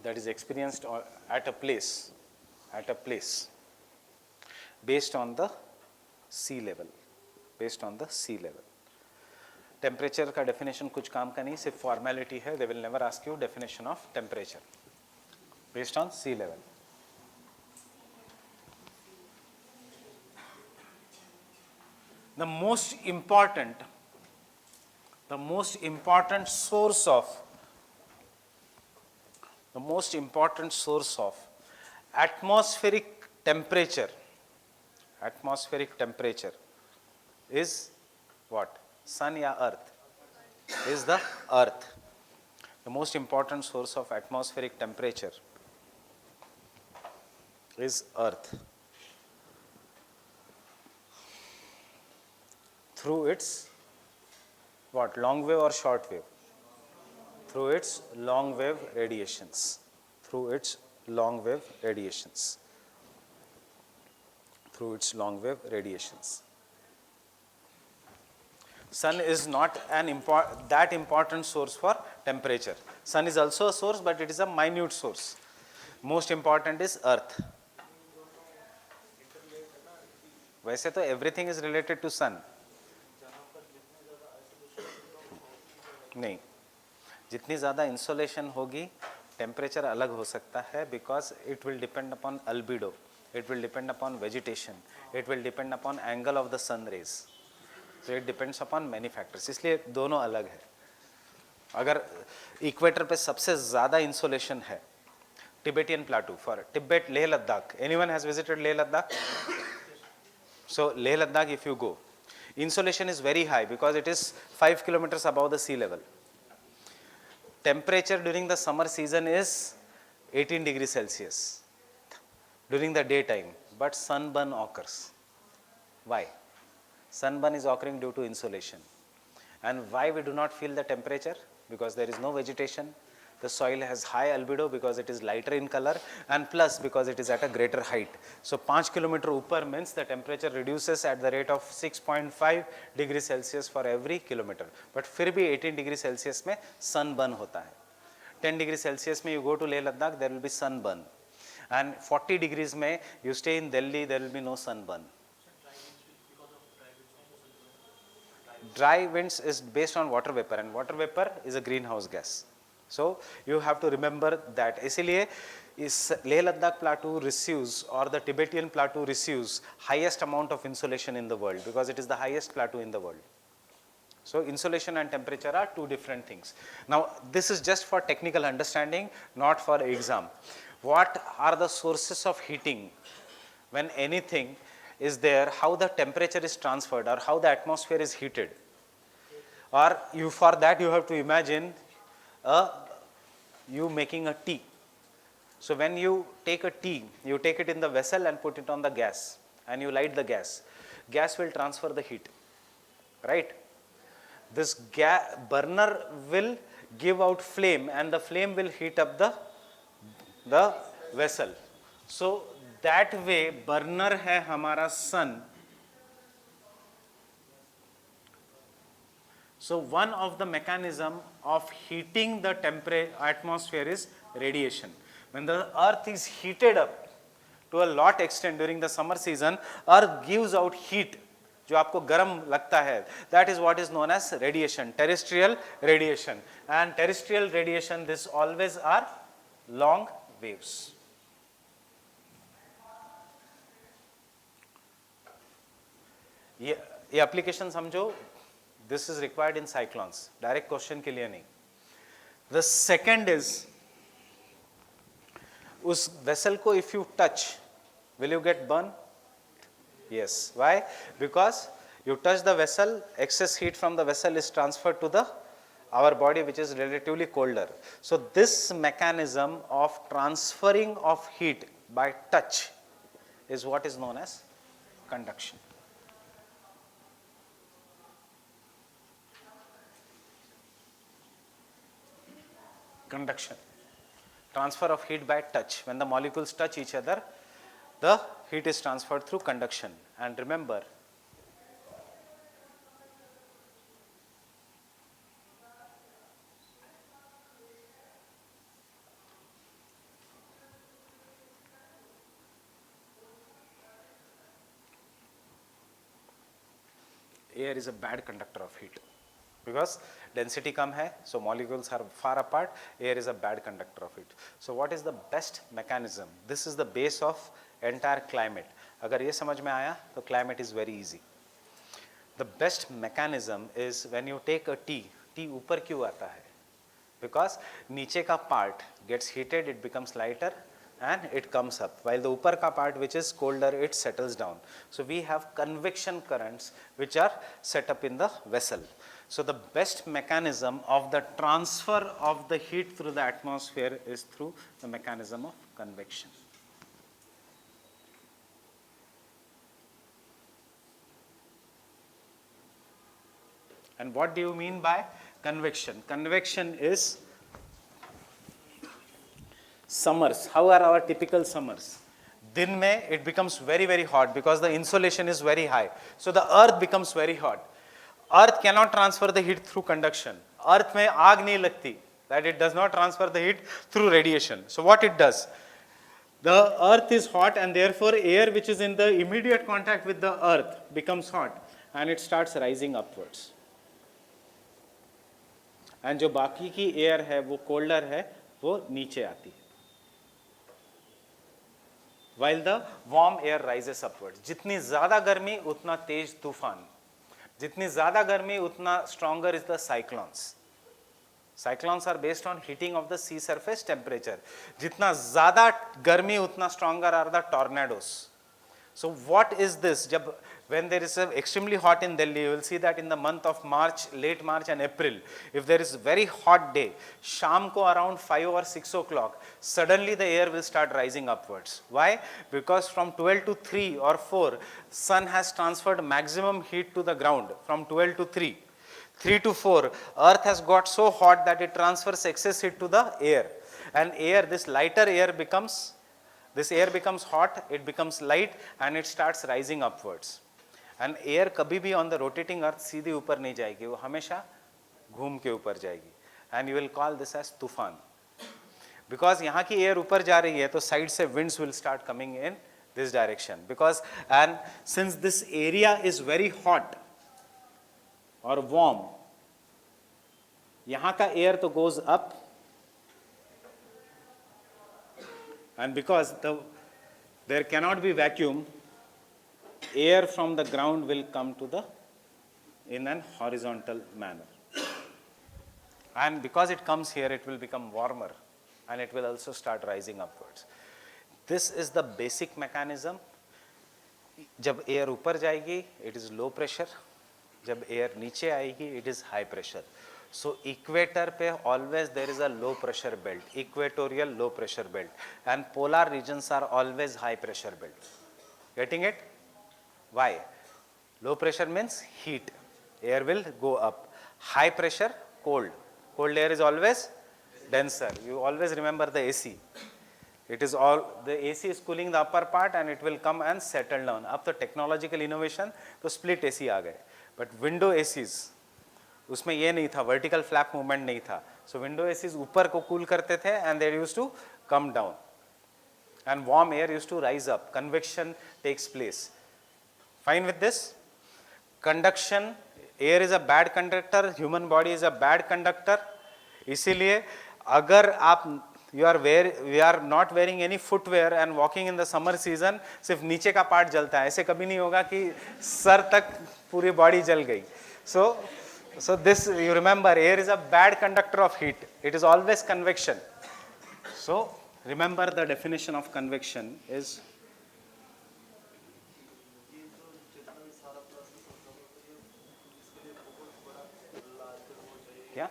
at a place based on the sea level. Temperature का definition कुछ काम का नहीं, सिर्फ formality है. They will never ask you definition of temperature based on sea level. The most important source of atmospheric temperature is what? Sun या earth? Is the earth. The most important source of atmospheric temperature is earth. Through its what? Long wave or short wave? Through its long wave radiations. Sun is not that important source for temperature. Sun is also a source, but it is a minute source. Most important is earth. वैसे तो everything is related to sun. नहीं, जितनी ज़्यादा insolation होगी temperature अलग हो सकता है, because it will depend upon albedo, it will depend upon vegetation, it will depend upon angle of the sun rays. So it depends upon many factors, इसलिए दोनों अलग है. अगर इक्वेटर पे सबसे ज़्यादा इंसोलेशन है Tibetan plateau for Tibet, Leh Ladakh. Anyone has visited Leh Ladakh? So Leh Ladakh, if you go, insolation is very high because it is 5 kilometers above the sea level. Temperature during the summer season is 18 degrees Celsius during the daytime, but sunburn occurs. Why? Sunburn is occurring due to insolation. And why we do not feel the temperature? Because there is no vegetation, The soil has high albedo because it is lighter in color, and plus because it is at a greater height. So 5 kilometer ऊपर means the temperature reduces at the rate of 6.5 degree Celsius for every kilometer. But फिर भी 18 degree Celsius में sunburn होता है. 10 degree Celsius में you go to Leh Ladakh, there will be sunburn. And 40 degrees में you stay in Delhi, there will be no sunburn. Dry winds is based on water vapor, and water vapor is a greenhouse gas. So you have to remember that. इसलिए इस Leh Ladakh plateau receives, or the Tibetan plateau receives, highest amount of insolation in the world because it is the highest plateau in the world. So insolation and temperature are two different things. Now this is just for technical understanding, not for exam. What are the sources of heating when anything is there, how the temperature is transferred or how the atmosphere is heated? Or you, for that you have to imagine you making a tea. So when you take a tea, you take it in the vessel and put it on the gas and you light the gas. Gas will transfer the heat, right? This burner will give out flame and the flame will heat up the vessel. So that way burner है हमारा sun. So one of the mechanism of heating the atmosphere is radiation. When the earth is heated up to a lot extent during the summer season, earth gives out heat जो आपको गर्म लगता है. That is what is known as radiation, terrestrial radiation. And terrestrial radiation, this always are long waves. ये application समझो. This is required in cyclones. Direct question के लिए नहीं. The second is, उस vessel को if you touch, will you get burned? Yes. Why? Because you touch the vessel, excess heat from the vessel is transferred to our body, which is relatively colder. So this mechanism of transferring of heat by touch is what is known as conduction. Conduction. Transfer of heat by touch. When the molecules touch each other, the heat is transferred through conduction. And remember, air is a bad conductor of heat because density कम है, so molecules are far apart. Air is a bad conductor of heat. So what is the best mechanism? This is the base of entire climate. अगर ये समझ में आया तो climate is very easy. The best mechanism is when you take a tea. tea ऊपर क्यों आता है? Because नीचे का part gets heated, it becomes lighter and it comes up, while the ऊपर का part which is colder, it settles down. So we have convection currents which are set up in the vessel. So the best mechanism of the transfer of the heat through the atmosphere is through the mechanism of convection. And what do you mean by convection? Convection is summers. How are our typical summers? दिन में it becomes very, very hot because the insolation is very high. So the earth becomes very hot. Earth cannot transfer the heat through conduction. Earth में आग नहीं लगती. That it does not transfer the heat through radiation. So what it does? The earth is hot and therefore air which is in the immediate contact with the earth becomes hot and it starts rising upwards. And जो बाकी की air है वो colder है वो नीचे आती है. While the warm air rises upwards. जितनी ज़्यादा गर्मी उतना तेज तूफान. जितनी ज़्यादा गर्मी उतना stronger is the cyclones. Cyclones are based on heating of the sea surface temperature. जितना ज़्यादा गर्मी उतना stronger are the tornadoes. So what is this? When there is extremely hot in Delhi, you will see that in the month of March, late March and April, if there is very hot day, शाम को around 5 or 6 o'clock, suddenly the air will start rising upwards. Why? Because from 12 to 3 or 4, sun has transferred maximum heat to the ground from 12 to 3. 3 to 4, earth has got so hot that it transfers excess heat to the air, and air, this lighter air becomes, this air becomes hot, it becomes light, and it starts rising upwards. And air कभी भी on the rotating earth सीधे ऊपर नहीं जाएगी, वो हमेशा घूम के ऊपर जाएगी, and you will call this as तूफान. Because यहाँ की air ऊपर जा रही है, तो side से winds will start coming in this direction. Because, and since this area is very hot or warm, यहाँ का air तो goes up, and because there cannot be vacuum, air from the ground will come to the in an horizontal manner, and because it comes here, it will become warmer, and it will also start rising upwards. This is the basic mechanism. जब air ऊपर जाएगी, it is low pressure. जब air नीचे आएगी, it is high pressure. So equator पे always there is a low pressure belt, equatorial low pressure belt, and polar regions are always high pressure belt. Getting it? Why? Low pressure means heat, air will go up. High pressure, cold. Cold air is always denser. You always remember the AC. It is all, the AC is cooling the upper part and it will come and settle down. Up to technological innovation, तो split AC आ गए. But window ACs, उसमें ये नहीं था, vertical flap movement नहीं था. So window ACs ऊपर को cool करते थे and they used to come down. And warm air used to rise up. Convection takes place. Fine with this? Conduction, air is a bad conductor, human body is a bad conductor. इसीलिए अगर आप we are not wearing any footwear and walking in the summer season, सिर्फ नीचे का part जलता है, ऐसे कभी नहीं होगा कि सर तक पूरी बॉडी जल गई. So this you remember, air is a bad conductor of heat. It is always convection. So remember the definition of convection is क्या?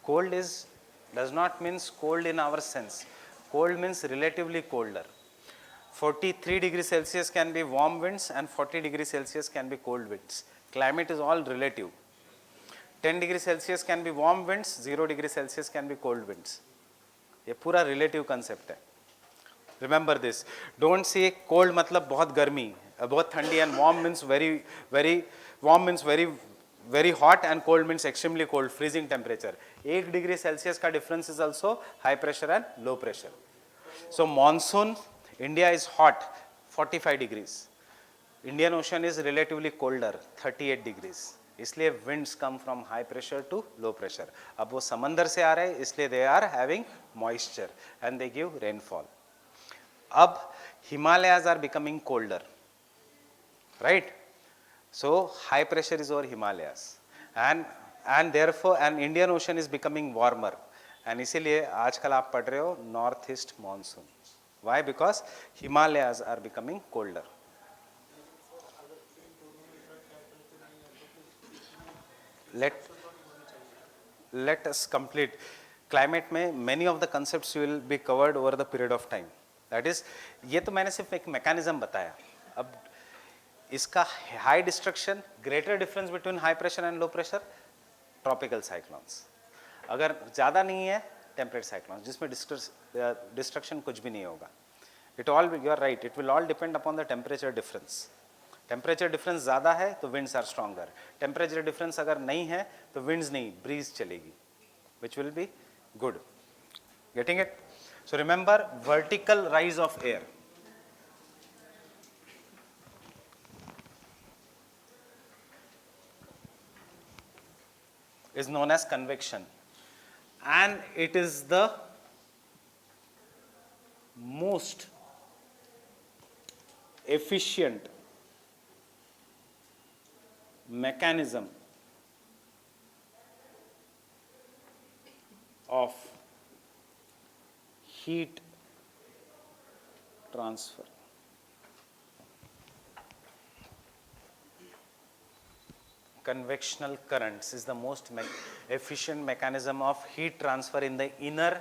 Cold does not mean cold in our sense. Cold means relatively colder. 43 degrees Celsius can be warm winds and 40 degrees Celsius can be cold winds. Climate is all relative. 10 degrees Celsius can be warm winds, 0 degrees Celsius can be cold winds. ये पूरा relative concept है. Remember this. Don't say cold मतलब बहुत गर्मी, बहुत ठंडी, and warm means very hot, and cold means extremely cold, freezing temperature. 1 degree Celsius का difference is also high pressure and low pressure. So monsoon, India is hot, 45 degrees. Indian Ocean is relatively colder, 38 degrees. इसलिए winds come from high pressure to low pressure. अब वो समंदर से आ रहे हैं, इसलिए they are having moisture and they give rainfall. अब Himalayas are becoming colder, right? So high pressure is over Himalayas, and therefore and Indian Ocean is becoming warmer, and इसीलिए आजकल आप पढ़ रहे हो northeast monsoon. Why? Because Himalayas are becoming colder. Let us complete. Climate में many of the concepts will be covered over the period of time. That is, ये तो मैंने सिर्फ एक mechanism बताया. अब इसका high destruction, greater difference between high pressure and low pressure, tropical cyclones. अगर ज़्यादा नहीं है, temperate cyclones, जिसमें destruction कुछ भी नहीं होगा. You are right, it will all depend upon the temperature difference. Temperature difference ज़्यादा है तो winds are stronger. Temperature difference अगर नहीं है तो winds नहीं, breeze चलेगी, which will be good. Getting it? So remember, vertical rise of air. Is known as convection, and it is the most efficient mechanism of heat transfer. convectional currents is the most efficient mechanism of heat transfer in the inner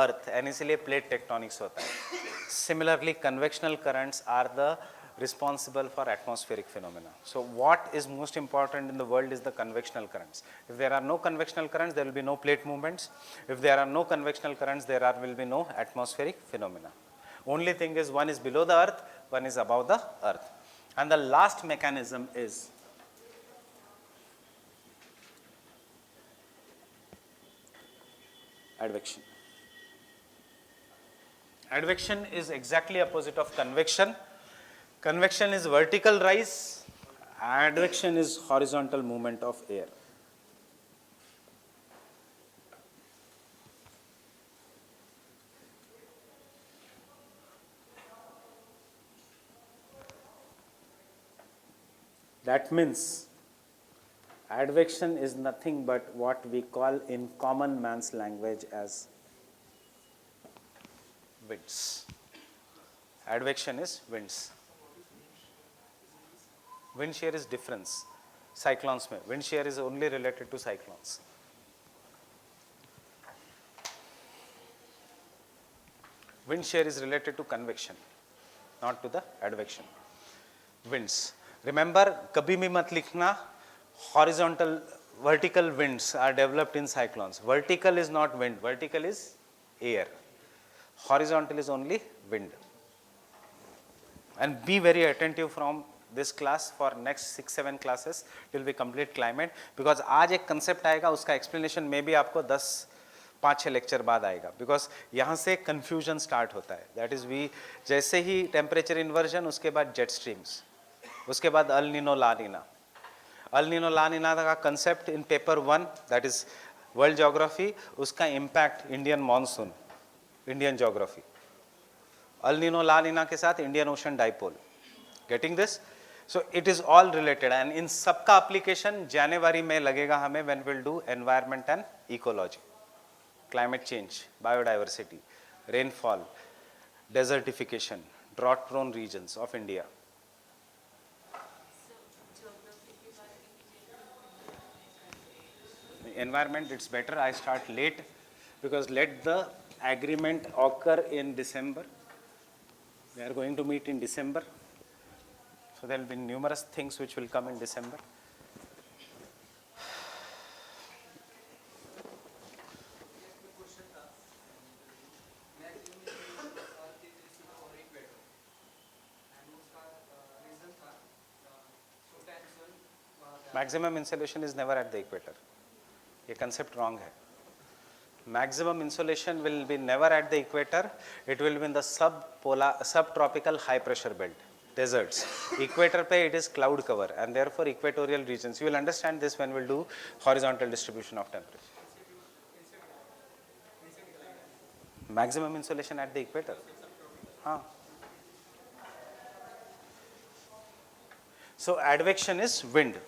earth and इसलिए plate tectonics होता है. Similarly, convectional currents are the responsible for atmospheric phenomena. So what is most important in the world is the convectional currents. If there are no convectional currents, there will be no plate movements. If there are no convectional currents, will be no atmospheric phenomena. Only thing is, one is below the earth, one is above the earth. And the last mechanism is advection. Advection is exactly opposite of convection. Convection is vertical rise, advection is horizontal movement of air. That means advection is nothing but what we call in common man's language as winds. Advection is winds. Wind shear is difference. Cyclones mein. Wind shear is only related to cyclones. Wind shear is related to convection, not to the advection. Winds. Remember, kabhi bhi mat likhna, horizontal, vertical winds are developed in cyclones. Vertical is not wind, vertical is air. Horizontal is only wind. And be very attentive from this class for next 6-7 classes till we complete climate, because आज एक concept आएगा, उसका explanation में भी आपको 5-6 lecture बाद आएगा, because यहाँ से confusion start होता है. That is, we जैसे ही temperature inversion, उसके बाद jet streams, उसके बाद El Nino La Nina. El Nino La Nina का concept in paper 1, that is world geography, उसका impact Indian monsoon, Indian geography. El Nino La Nina के साथ Indian Ocean dipole. Getting this? So it is all related, and in सबका application January में लगेगा हमें when we'll do environment and ecology, climate change, biodiversity, rainfall, desertification, drought prone regions of India. Environment, it's better I start late, because let the agreement occur in December. We are going to meet in December. So there will be numerous things which will come in December. Maximum insolation is never at the equator. ये concept wrong है. Maximum insolation will be never at the equator. It will be in the subtropical high pressure belt, deserts. Equator pe it is cloud cover, and therefore equatorial regions. You will understand this when we will do horizontal distribution of temperature. Maximum insolation at the equator. So advection is wind.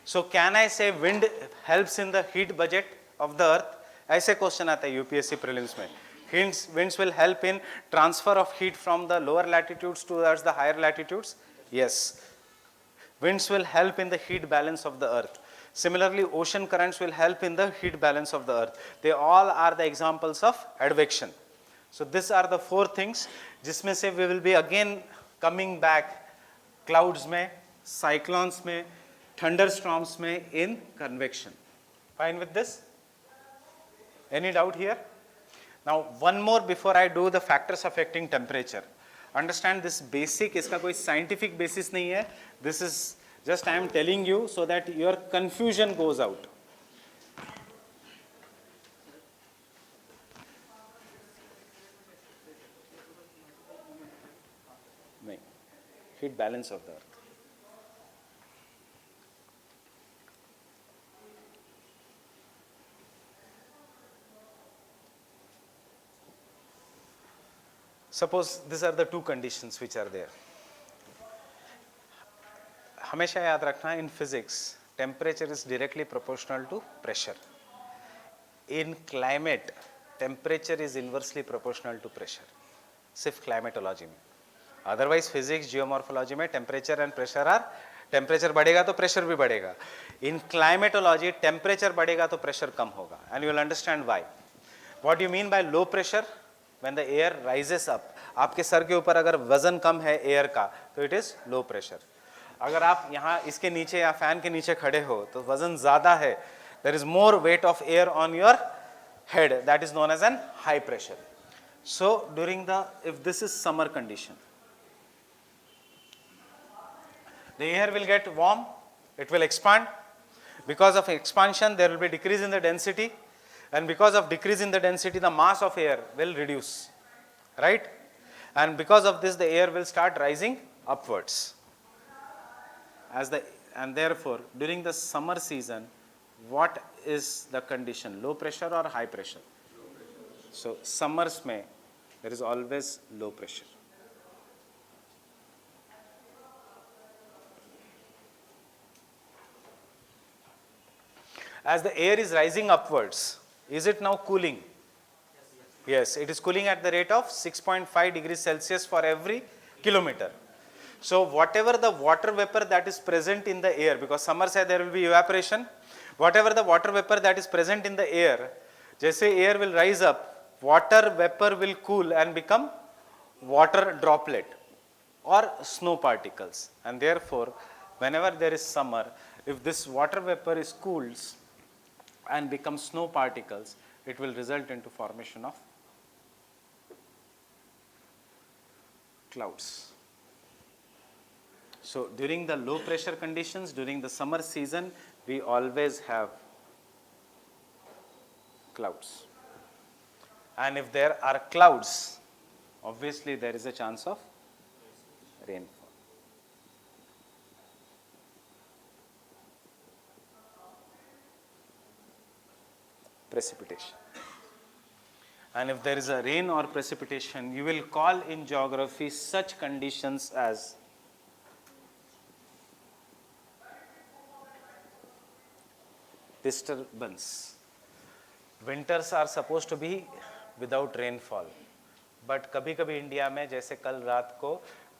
So can I say wind helps in the heat budget of the earth? ऐसे question आता है UPSC prelims में. Winds will help in transfer of heat from the lower latitudes towards the higher latitudes. Yes. Winds will help in the heat balance of the earth. Similarly, ocean currents will help in the heat balance of the earth. They all are the examples of advection. So these are the 4 things जिसमें से we will be again coming back clouds में, cyclones में, thunderstorms में in convection. Fine with this? Any doubt here? Now one more before I do the factors affecting temperature. Understand this basic, इसका कोई scientific basis नहीं है. This is just I am telling you so that your confusion goes out. नहीं, heat balance of the earth. Suppose these are the 2 conditions which are there. हमेशा याद रखना, in physics temperature is directly proportional to pressure. In climate temperature is inversely proportional to pressure. सिर्फ climatology में. Otherwise physics, geomorphology में temperature and pressure are temperature बढ़ेगा तो pressure भी बढ़ेगा. इन क्लाइमेटोलॉजी टेम्परेचर बढ़ेगा तो प्रेशर कम होगा. And you will understand why. What you mean by low pressure? When the air rises up, आपके सर के ऊपर अगर वजन कम है एयर का तो इट इज लो प्रेशर. अगर आप यहाँ इसके नीचे या फैन के नीचे खड़े हो तो वजन ज्यादा है, there is more weight of air on your head, that is known as an high pressure. So during the, if this is summer condition, the air will get warm, it will expand. Because of expansion there will be decrease in the density, and because of decrease in the density the mass of air will reduce, right? And because of this the air will start rising upwards as the, and therefore during the summer season what is the condition, low pressure or high pressure? So summers mein there is always low pressure. As the air is rising upwards, is it now cooling? Yes, it is cooling at the rate of 6.5 degrees Celsius for every kilometer. So whatever the water vapor that is present in the air, because summer say there will be evaporation, whatever the water vapor that is present in the air, जैसे air will rise up, water vapor will cool and become water droplet or snow particles. And therefore whenever there is summer, if this water vapor is cools and becomes snow particles, it will result into formation of clouds. So during the low pressure conditions, during the summer season, we always have clouds. And if there are clouds, obviously there is a chance of rainfall. Precipitation. And if there is a rain or precipitation, you will call in geography such conditions as disturbance. Winters are supposed to be without rainfall, but कभी-कभी India में जैसे कल रात को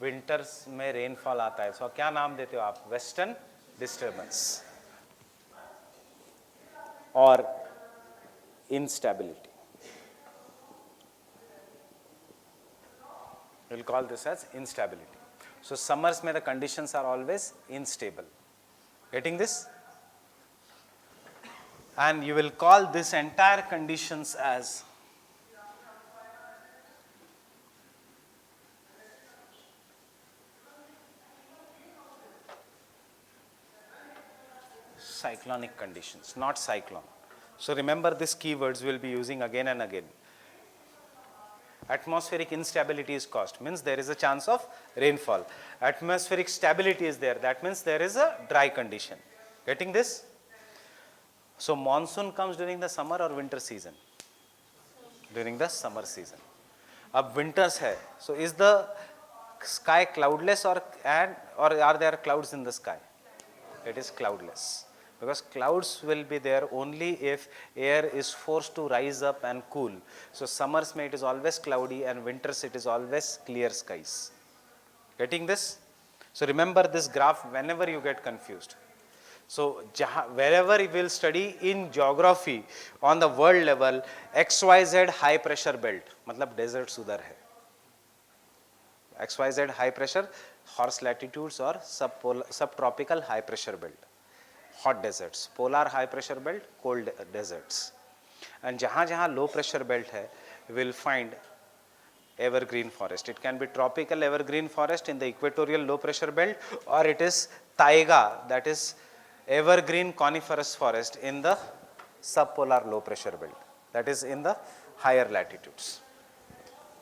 winters में rainfall आता है, सो क्या नाम देते हो आप? वेस्टर्न डिस्टर्बेंस और instability. We'll call this as instability. So summers में the conditions are always unstable. Getting this? And you will call this entire conditions as cyclonic conditions, not cyclone. So remember these keywords we will be using again and again. Atmospheric instability is caused, means there is a chance of rainfall. Atmospheric stability is there, that means there is a dry condition. Getting this? So monsoon comes during the summer or winter season? During the summer season. Ab winters hai, so is the sky cloudless or are there clouds in the sky? It is cloudless, because clouds will be there only if air is forced to rise up and cool. So summers may it is always cloudy and winters it is always clear skies. Getting this? So remember this graph whenever you get confused. So wherever you will study in geography on the world level, XYZ high pressure belt, मतलब deserts उधर है. XYZ high pressure horse latitudes or subtropical high pressure belt. Hot deserts, polar high pressure belt, cold deserts. And जहाँ जहाँ low pressure belt है, you will find evergreen forest. It can be tropical evergreen forest in the equatorial low pressure belt, or it is taiga, that is evergreen coniferous forest in the subpolar low pressure belt, that is in the higher latitudes.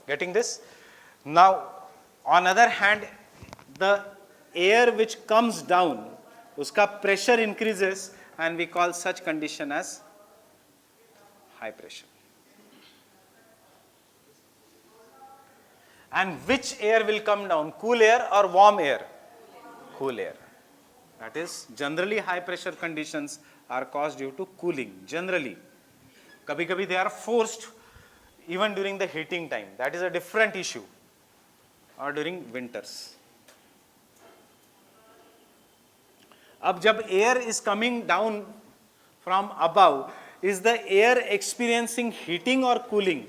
Getting this? Now on other hand, the air which comes down, uska pressure increases and we call such condition as high pressure. And which air will come down, cool air or warm air? Cool air. That is, generally high pressure conditions are caused due to cooling, generally. Kabhi-kabhi they are forced even during the heating time, that is a different issue, or during winters. अब जब air is coming down from above, is the air experiencing heating or cooling?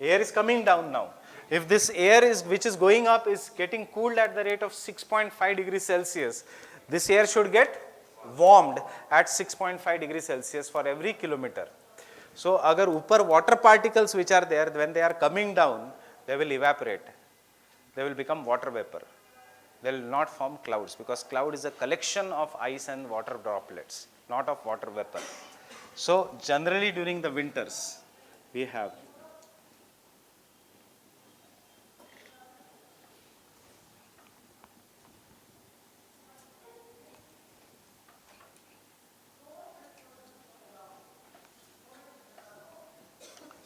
Air is coming down now. If this air which is going up is getting cooled at the rate of 6.5 degrees Celsius, this air should get warmed at 6.5 degrees Celsius for every kilometer. So agar upar water particles which are there, when they are coming down, they will evaporate. They will become water vapor. They will not form clouds, because cloud is a collection of ice and water droplets, not of water vapor. So generally during the winters, we have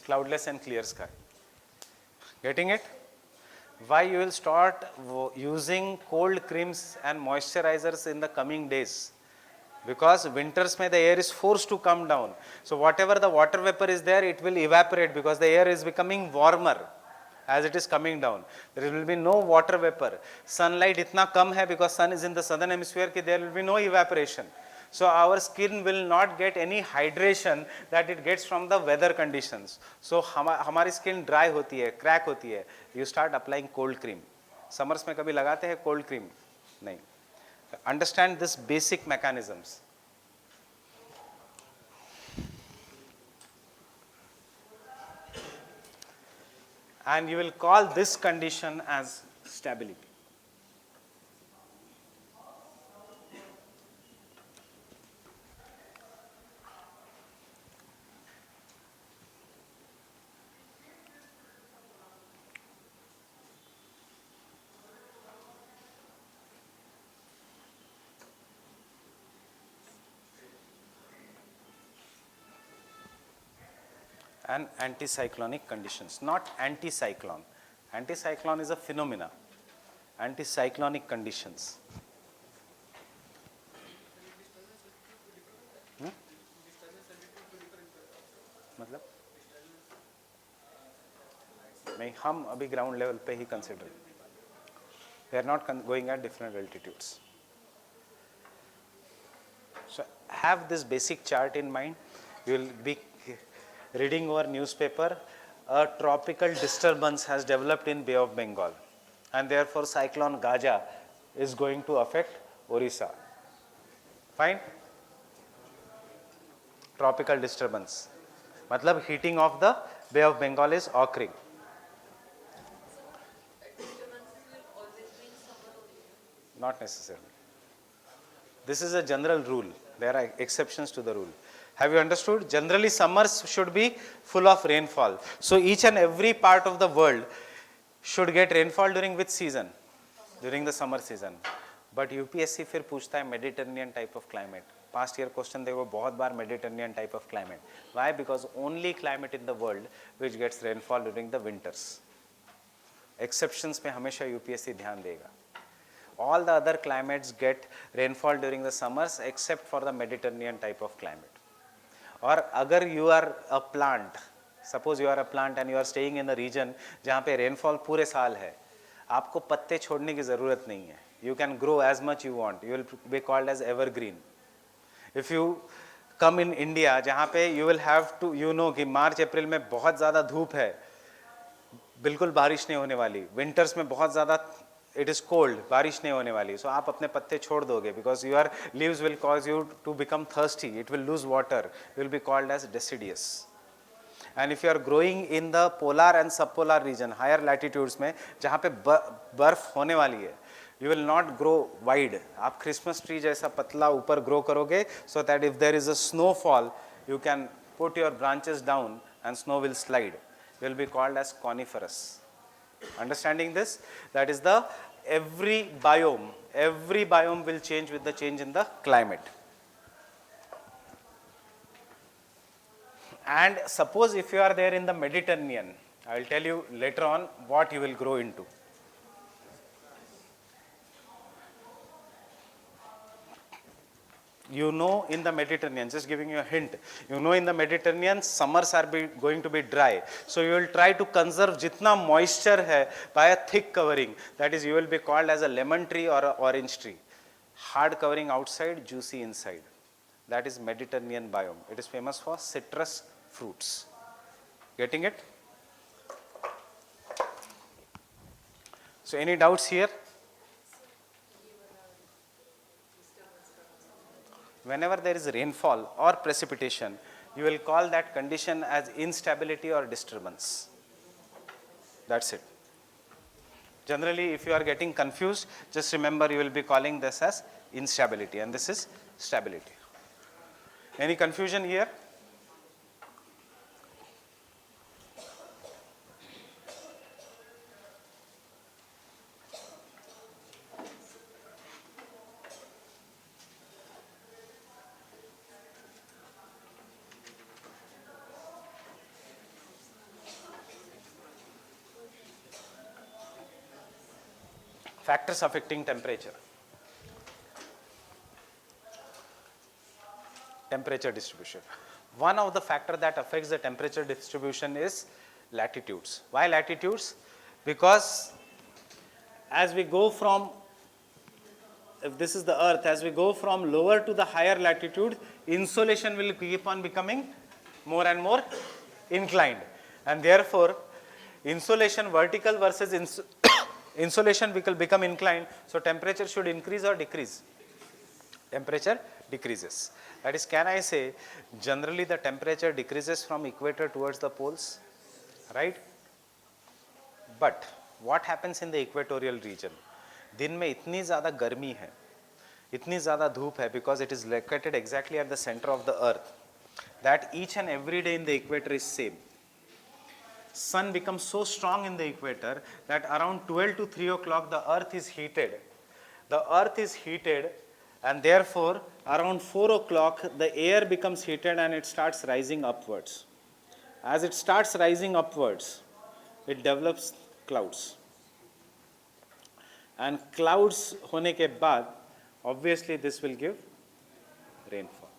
cloudless and clear sky. Getting it? Why you will start using cold creams and moisturizers in the coming days? Because winters mein the air is forced to come down. So whatever the water vapor is there, it will evaporate because the air is becoming warmer as it is coming down. There will be no water vapor. Sunlight itna kam hai because sun is in the southern hemisphere ki there will be no evaporation. So our skin will not get any hydration that it gets from the weather conditions. So हमारी skin dry होती है, crack होती है. You start applying cold cream. Summers में कभी लगाते हैं cold cream? नहीं. Understand this basic mechanisms. And you will call this condition as stability. And anticyclonic conditions, not anticyclone. Anticyclone is a phenomena. Anticyclonic conditions. मतलब नहीं, हम अभी ground level पे ही consider, we are not going at different altitudes. So have this basic chart in mind. You will be reading our newspaper. A tropical disturbance has developed in Bay of Bengal, and therefore cyclone Gaja is going to affect Orissa. Fine? Tropical disturbance. Matlab heating of the Bay of Bengal is occurring. Not necessarily. This is a general rule. There are exceptions to the rule. Have you understood? Generally, summers should be full of rainfall. So each and every part of the world should get rainfall during which season? During the summer season. But UPSC फिर पूछता है Mediterranean type of climate. Past year question देखो बहुत बार Mediterranean type of climate. Why? Because only climate in the world which gets rainfall during the winters. Exceptions में हमेशा UPSC ध्यान देगा. All the other climates get rainfall during the summers except for the Mediterranean type of climate. और अगर you are a plant, suppose you are a plant and you are staying in a region जहाँ पे rainfall पूरे साल है, आपको पत्ते छोड़ने की ज़रूरत नहीं है. You can grow as much you want. You will be called as evergreen. If you come in India जहाँ पे you will have to, you know कि मार्च अप्रैल में बहुत ज़्यादा धूप है, बिल्कुल बारिश नहीं होने वाली. Winters में बहुत ज़्यादा it is cold, बारिश नहीं होने वाली. So आप अपने पत्ते छोड़ दोगे because your leaves will cause you to become thirsty. It will lose water. You will be called as deciduous. And if you are growing in the polar and subpolar region, higher latitudes में जहाँ पे बर्फ होने वाली है, you will not grow wide. आप Christmas tree जैसा पतला ऊपर grow करोगे so that if there is a snowfall, you can put your branches down and snow will slide. You will be called as coniferous. Understanding this? That is the every biome will change with the change in the climate. And suppose if you are there in the Mediterranean, I will tell you later on what you will grow into. You know in the Mediterranean, just giving you a hint, you know in the Mediterranean summers are going to be dry. So you will try to conserve jitna moisture hai by a thick covering. That is, you will be called as a lemon tree or an orange tree. hard covering outside, juicy inside. That is Mediterranean biome. It is famous for citrus fruits. Getting it? So any doubts here? Whenever there is rainfall or precipitation, you will call that condition as instability or disturbance. That's it. Generally, if you are getting confused, just remember you will be calling this as instability and this is stability. Any confusion here? Factors affecting temperature. Temperature distribution. One of the factors that affects the temperature distribution is latitudes. Why latitudes? Because as we go from, if this is the earth, as we go from lower to the higher latitude, insolation will keep on becoming more and more inclined. And therefore, insolation vertical versus insolation will become inclined. So temperature should increase or decrease? Temperature decreases. That is, can I say generally the temperature decreases from equator towards the poles, right? But what happens in the equatorial region? दिन में इतनी ज़्यादा गर्मी है, इतनी ज़्यादा धूप है, because it is located exactly at the center of the earth, that each and every day in the equator is same. Sun becomes so strong in the equator that around 12 to 3 o'clock the earth is heated. The earth is heated and therefore around 4 o'clock the air becomes heated and it starts rising upwards. As it starts rising upwards, it develops clouds. And clouds होने के बाद, obviously this will give rainfall.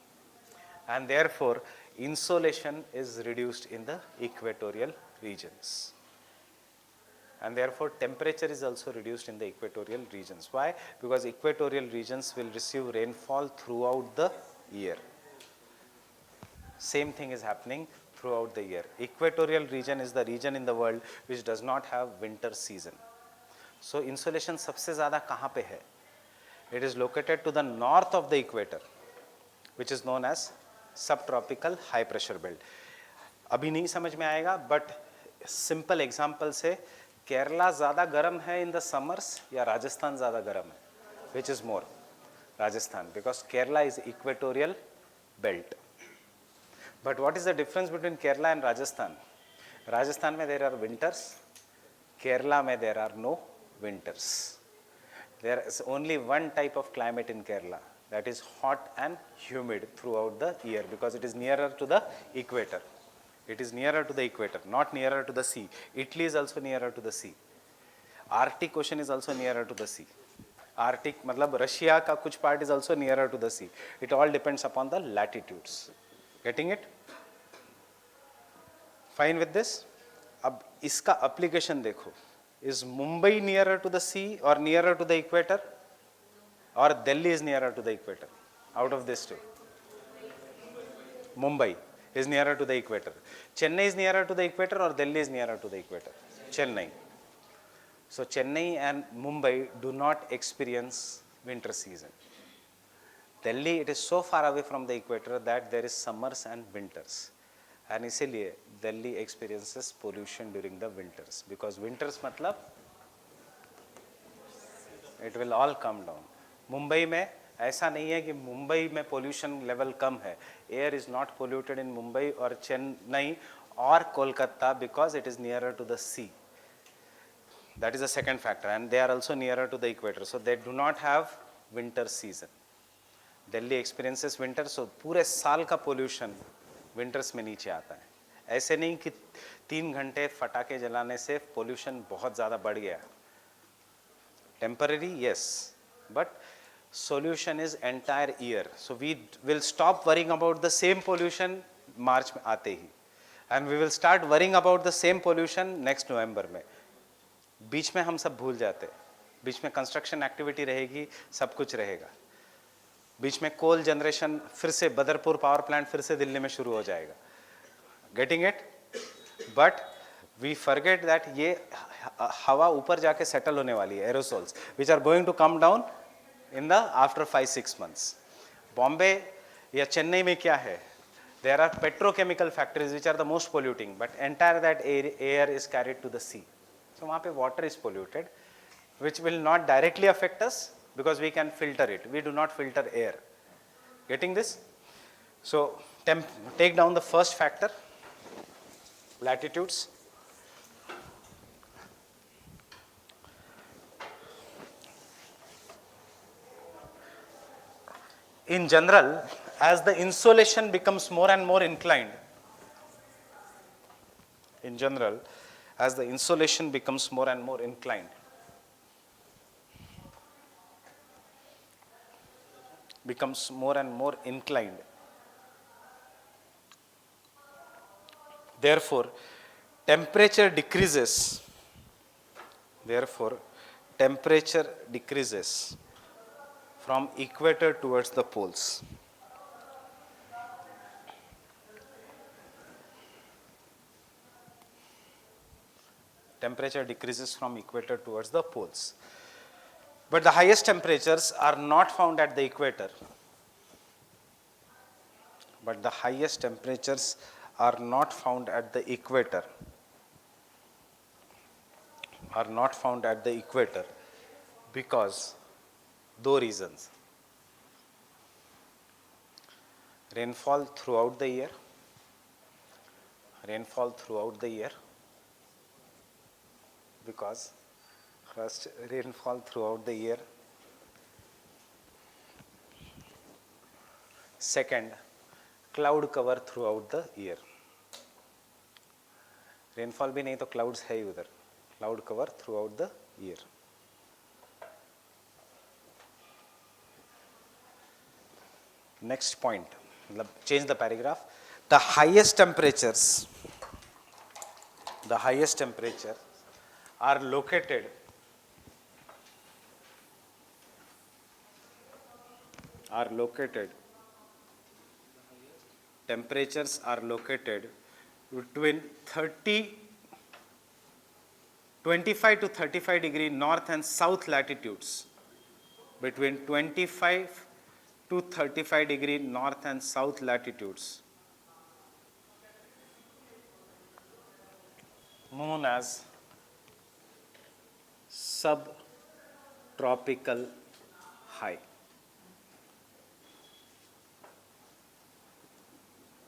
And therefore insolation is reduced in the equatorial regions. And therefore temperature is also reduced in the equatorial regions. Why? Because equatorial regions will receive rainfall throughout the year. Same thing is happening throughout the year. Equatorial region is the region in the world which does not have winter season. So insolation सबसे ज़्यादा कहाँ पे है? It is located to the north of the equator, which is known as subtropical high pressure belt. अभी नहीं समझ में आएगा, but simple example से केरला ज़्यादा गर्म है in the summers या राजस्थान ज़्यादा गर्म है? Which is more? Rajasthan, because Kerala is equatorial belt. But what is the difference between Kerala and Rajasthan? Rajasthan में there are winters, Kerala में there are no winters. There is only one type of climate in Kerala, that is hot and humid throughout the year, because it is nearer to the equator. It is nearer to the equator, not nearer to the sea. Italy is also nearer to the sea. Arctic Ocean is also nearer to the sea. Arctic मतलब Russia का कुछ part is also nearer to the sea. It all depends upon the latitudes. Getting it? Fine with this? अब इसका application देखो. Is Mumbai nearer to the sea or nearer to the equator? Or Delhi is nearer to the equator? Out of these two. Mumbai is nearer to the equator. Chennai is nearer to the equator or Delhi is nearer to the equator? Chennai. So Chennai and Mumbai do not experience winter season. Delhi, it is so far away from the equator that there is summers and winters. And इसीलिए Delhi experiences pollution during the winters, because winters मतलब it will all come down. Mumbai में ऐसा नहीं है कि मुंबई में pollution level कम है. Air is not polluted in Mumbai or Chennai or Kolkata because it is nearer to the sea. That is the second factor, and they are also nearer to the equator, so they do not have winter season. Delhi experiences winter, so पूरे साल का pollution winters में नीचे आता है. ऐसे नहीं कि 3 घंटे फटाके जलाने से पोल्यूशन बहुत ज़्यादा बढ़ गया. Temporary yes, but solution is entire year. So we will stop worrying about the same pollution मार्च में आते ही, and we will start worrying about the same pollution next November में. बीच में हम सब भूल जाते हैं. बीच में कंस्ट्रक्शन एक्टिविटी रहेगी, सब कुछ रहेगा. बीच में कोल जनरेशन फिर से बदरपुर पावर प्लांट फिर से दिल्ली में शुरू हो जाएगा. Getting it? But we forget that ये हवा ऊपर जाके सेटल होने वाली है, aerosols which are going to come down in the after 5-6 months. Bombay या चेन्नई में क्या है? There are petrochemical factories which are the most polluting, but entire that air is carried to the sea. So वहाँ पे water is polluted, which will not directly affect us because we can filter it. We do not filter air. Getting this? So take down the first factor, latitudes. In general, as the insolation becomes more and more inclined, in general, as the insolation becomes more and more inclined, therefore, temperature decreases from equator towards the poles. Temperature decreases from equator towards the poles. But the highest temperatures are not found at the equator. Because 2 reasons. Rainfall throughout the year. Because first, rainfall throughout the year. Second, cloud cover throughout the year. Rainfall भी नहीं तो clouds है ही उधर. Cloud cover throughout the year. Next point, change the paragraph. The highest temperatures are located between 25 to 35 degree north and south latitudes. Between 25 to 35 degree north and south latitudes, known as subtropical high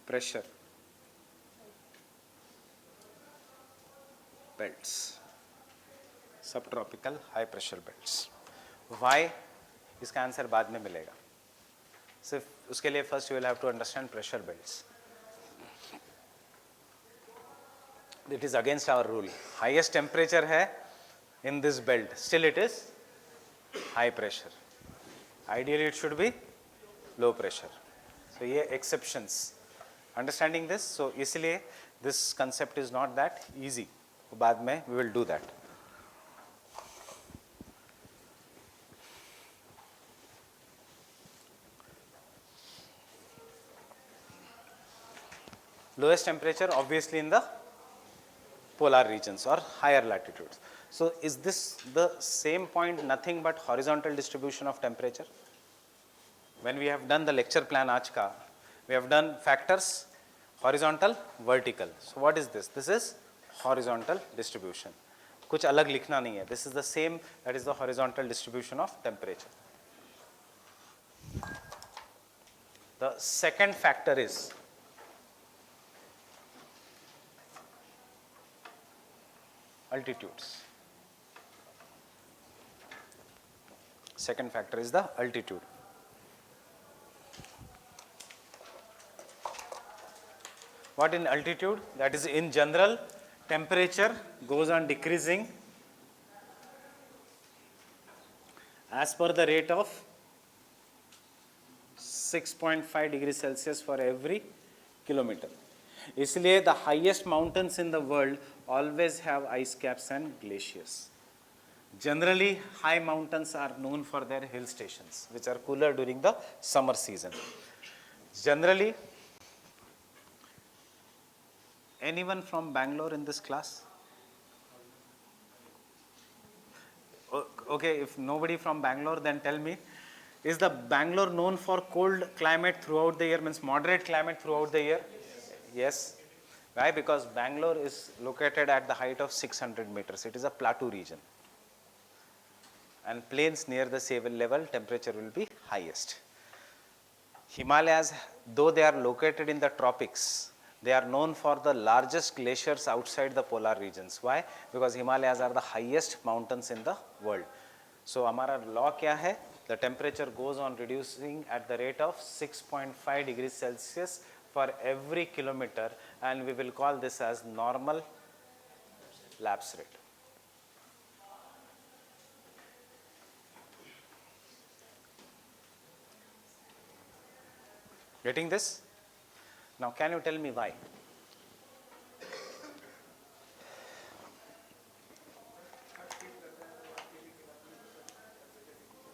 pressure belts. Subtropical high pressure belts. Why? इसका answer बाद में मिलेगा. सिर्फ उसके लिए first you will have to understand pressure belts. It is against our rule. Highest temperature है in this belt, still it is high pressure. Ideally it should be low pressure. So ये exceptions. Understanding this, so इसलिए this concept is not that easy. बाद में we will do that. Lowest temperature obviously in the polar regions or higher latitudes. So is this the same point, nothing but horizontal distribution of temperature? When we have done the lecture plan aaj ka, we have done factors horizontal, vertical. So what is this? This is horizontal distribution. कुछ अलग लिखना नहीं है. This is the same, that is the horizontal distribution of temperature. The second factor is altitudes. Second factor is the altitude. What in altitude? That is, in general, temperature goes on decreasing as per the rate of 6.5 degrees Celsius for every kilometer. इसलिए the highest mountains in the world always have ice caps and glaciers. Generally, high mountains are known for their hill stations, which are cooler during the summer season. Generally, anyone from Bangalore in this class? Okay, if nobody from Bangalore, then tell me, is the Bangalore known for cold climate throughout the year, means moderate climate throughout the year? Yes. Why? Because Bangalore is located at the height of 600 meters. It is a plateau region. And plains near the sea level, temperature will be highest. Himalayas, though they are located in the tropics, they are known for the largest glaciers outside the polar regions. Why? Because Himalayas are the highest mountains in the world. So, हमारा law क्या है? The temperature goes on reducing at the rate of 6.5 degrees Celsius for every kilometer, and we will call this as normal lapse rate. Getting this? Now, can you tell me why?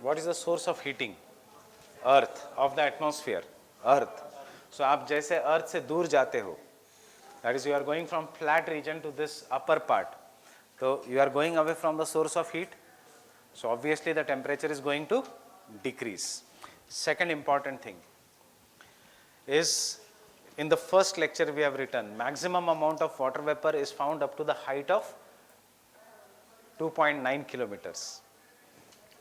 What is the source of heating? Earth, of the atmosphere. Earth. So, आप जैसे Earth से दूर जाते हो, that is, you are going from flat region to this upper part. So, you are going away from the source of heat. So, obviously, the temperature is going to decrease. Second important thing is, in the first lecture we have written, maximum amount of water vapor is found up to the height of 2.9 kilometers.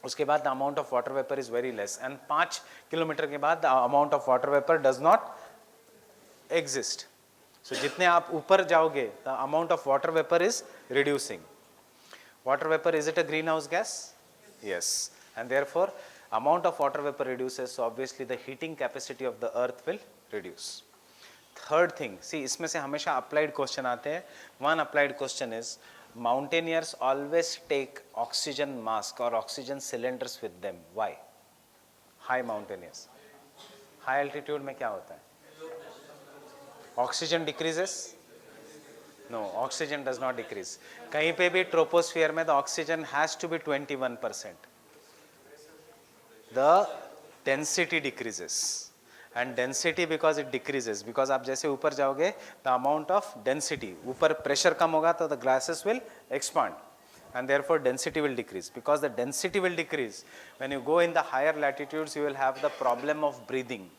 उसके बाद the amount of water vapor is very less, and 5 kilometre के बाद the amount of water vapor does not exist. So जितने आप ऊपर जाओगे, the amount of water vapor is reducing. Water vapor, is it a greenhouse gas? Yes. And therefore amount of water vapor reduces, so obviously the heating capacity of the earth will reduce. Third thing, see, इसमें से हमेशा applied question आते हैं. One applied question is, mountaineers always take oxygen mask or oxygen cylinders with them. Why? High mountaineers. High altitude में क्या होता है? Oxygen decreases? No, oxygen does not decrease. कहीं पे भी troposphere में the oxygen has to be 21%. The density decreases. And density, because it decreases, because आप जैसे ऊपर जाओगे, the amount of density, ऊपर pressure कम होगा तो the gases will expand, and therefore density will decrease. Because the density will decrease, when you go in the higher latitudes, you will have the problem of breathing,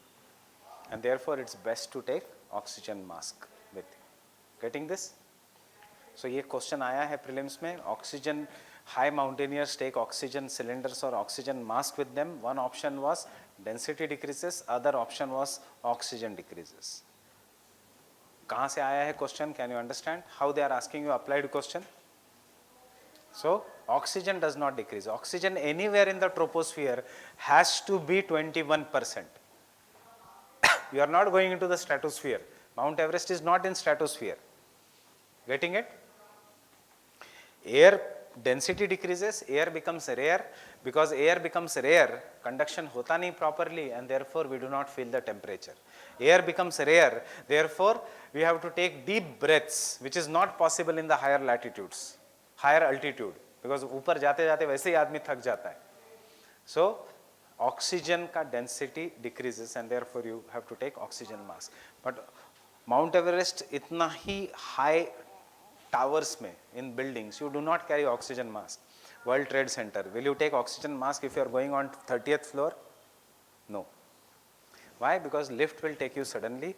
and therefore it's best to take oxygen mask with you. Getting this? So ये question आया है prelims में, oxygen, high mountaineers take oxygen cylinders or oxygen mask with them. One option was density decreases, other option was oxygen decreases. कहाँ से आया है question? Can you understand how they are asking you applied question? So oxygen does not decrease. Oxygen anywhere in the troposphere has to be 21%. You are not going into the stratosphere. Mount Everest is not in stratosphere. Getting it? Air density decreases, air becomes rare. Because air becomes rare, conduction होता नहीं properly, and therefore we do not feel the temperature. Air becomes rare, therefore we have to take deep breaths, which is not possible in the higher latitudes, higher altitude, because ऊपर जाते जाते वैसे ही आदमी थक जाता है. So oxygen का density decreases, and therefore you have to take oxygen mask. But Mount Everest इतना ही high towers में, in buildings, you do not carry oxygen mask. World Trade Center, will you take oxygen mask if you are going on 30th floor? No. Why? Because lift will take you suddenly.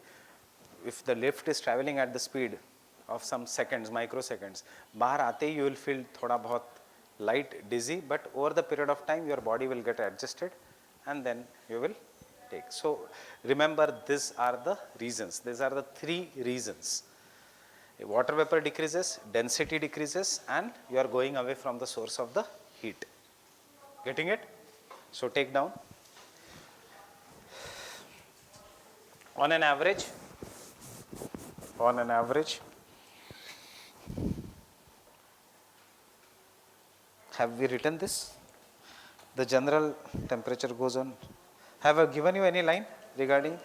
If the lift is traveling at the speed of some seconds, microseconds, बाहर आते ही you will feel थोड़ा बहुत light, dizzy, but over the period of time your body will get adjusted, and then you will take. So remember, these are the reasons. These are the three reasons. Water vapor decreases, density decreases, and you are going away from the source of the heat. Getting it? So take down. On an average, have we written this? The general temperature goes on. Have I given you any line regarding?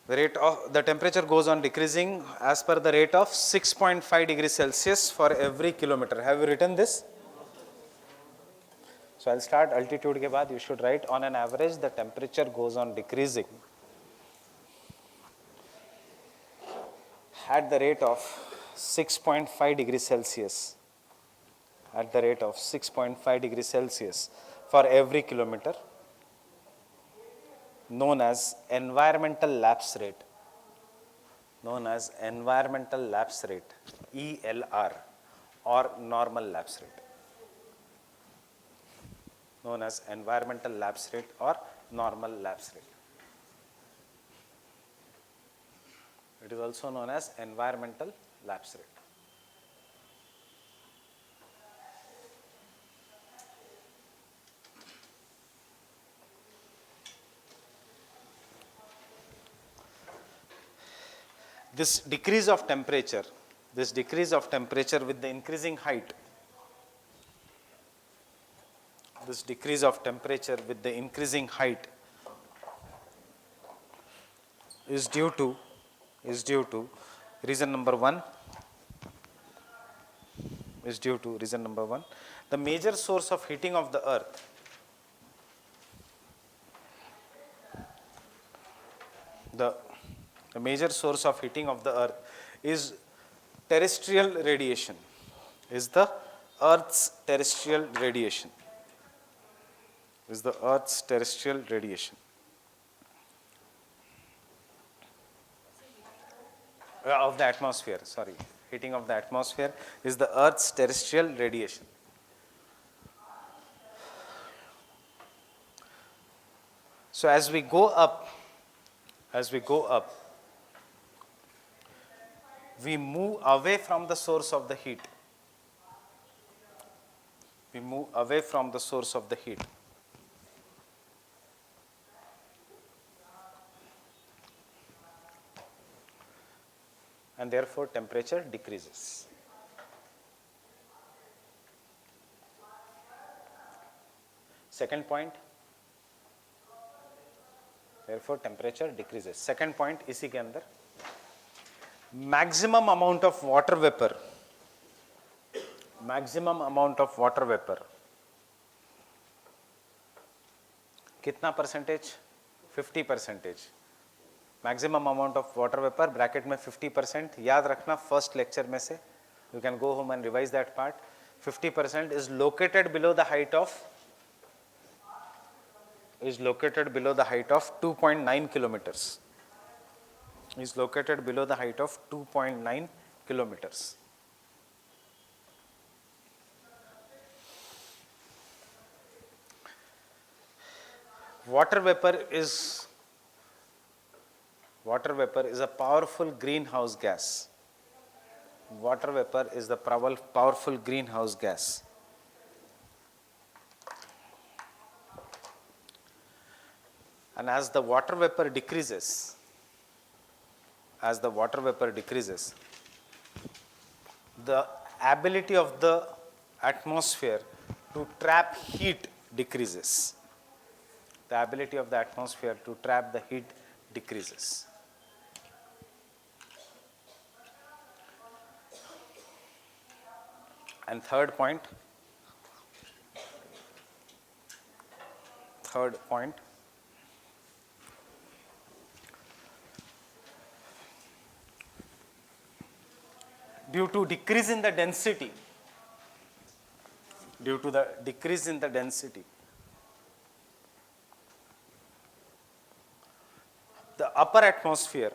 The temperature goes on decreasing as per the rate of 6.5 degrees Celsius for every kilometer. Have you written this? So I'll start altitude ke baad you should write on an average the temperature goes on decreasing at the rate of 6.5 degrees Celsius, at the rate of 6.5 degrees Celsius for every kilometer, known as environmental lapse rate, known as environmental lapse rate, ELR, or normal lapse rate, known as environmental lapse rate or normal lapse rate. It is also known as environmental lapse rate. This decrease of temperature with the increasing height, this decrease of temperature with the increasing height is due to reason number one, the major source of heating of the earth, the major source of heating of the earth is terrestrial radiation, is the earth's terrestrial radiation, of the atmosphere, sorry, heating of the atmosphere is the earth's terrestrial radiation. So as we go up, we move away from the source of the heat. And therefore temperature decreases. Second point, therefore temperature decreases. Second point, इसी के अंदर maximum amount of water vapor, कितना percentage? 50%. Maximum amount of water vapour bracket में 50%, याद रखना first lecture में से, you can go home and revise that part. 50% is located below the height of 2.9 kilometers. Is located below the height of 2.9 kilometers. Water vapor is a powerful greenhouse gas. Water vapor is the powerful greenhouse gas. And as the water vapor decreases, the ability of the atmosphere to trap heat decreases. The ability of the atmosphere to trap the heat decreases. And third point, due to decrease in the density, the upper atmosphere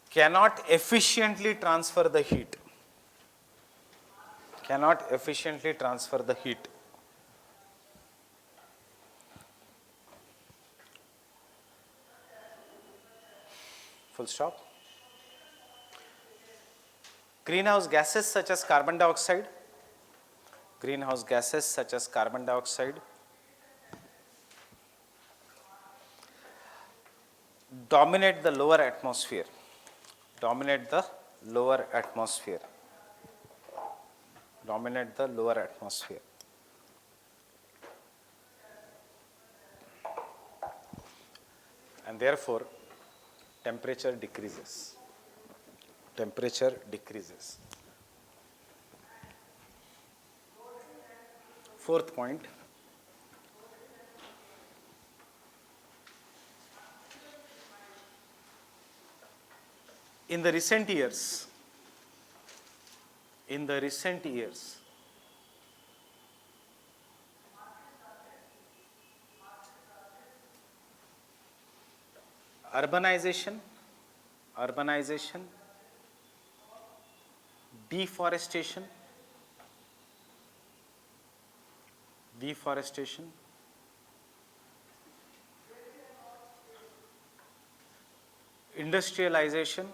cannot efficiently transfer the heat. Full stop. Greenhouse gases such as carbon dioxide dominate the lower atmosphere. and therefore temperature decreases. Temperature decreases. Fourth point, in the recent years, urbanization, deforestation, industrialization,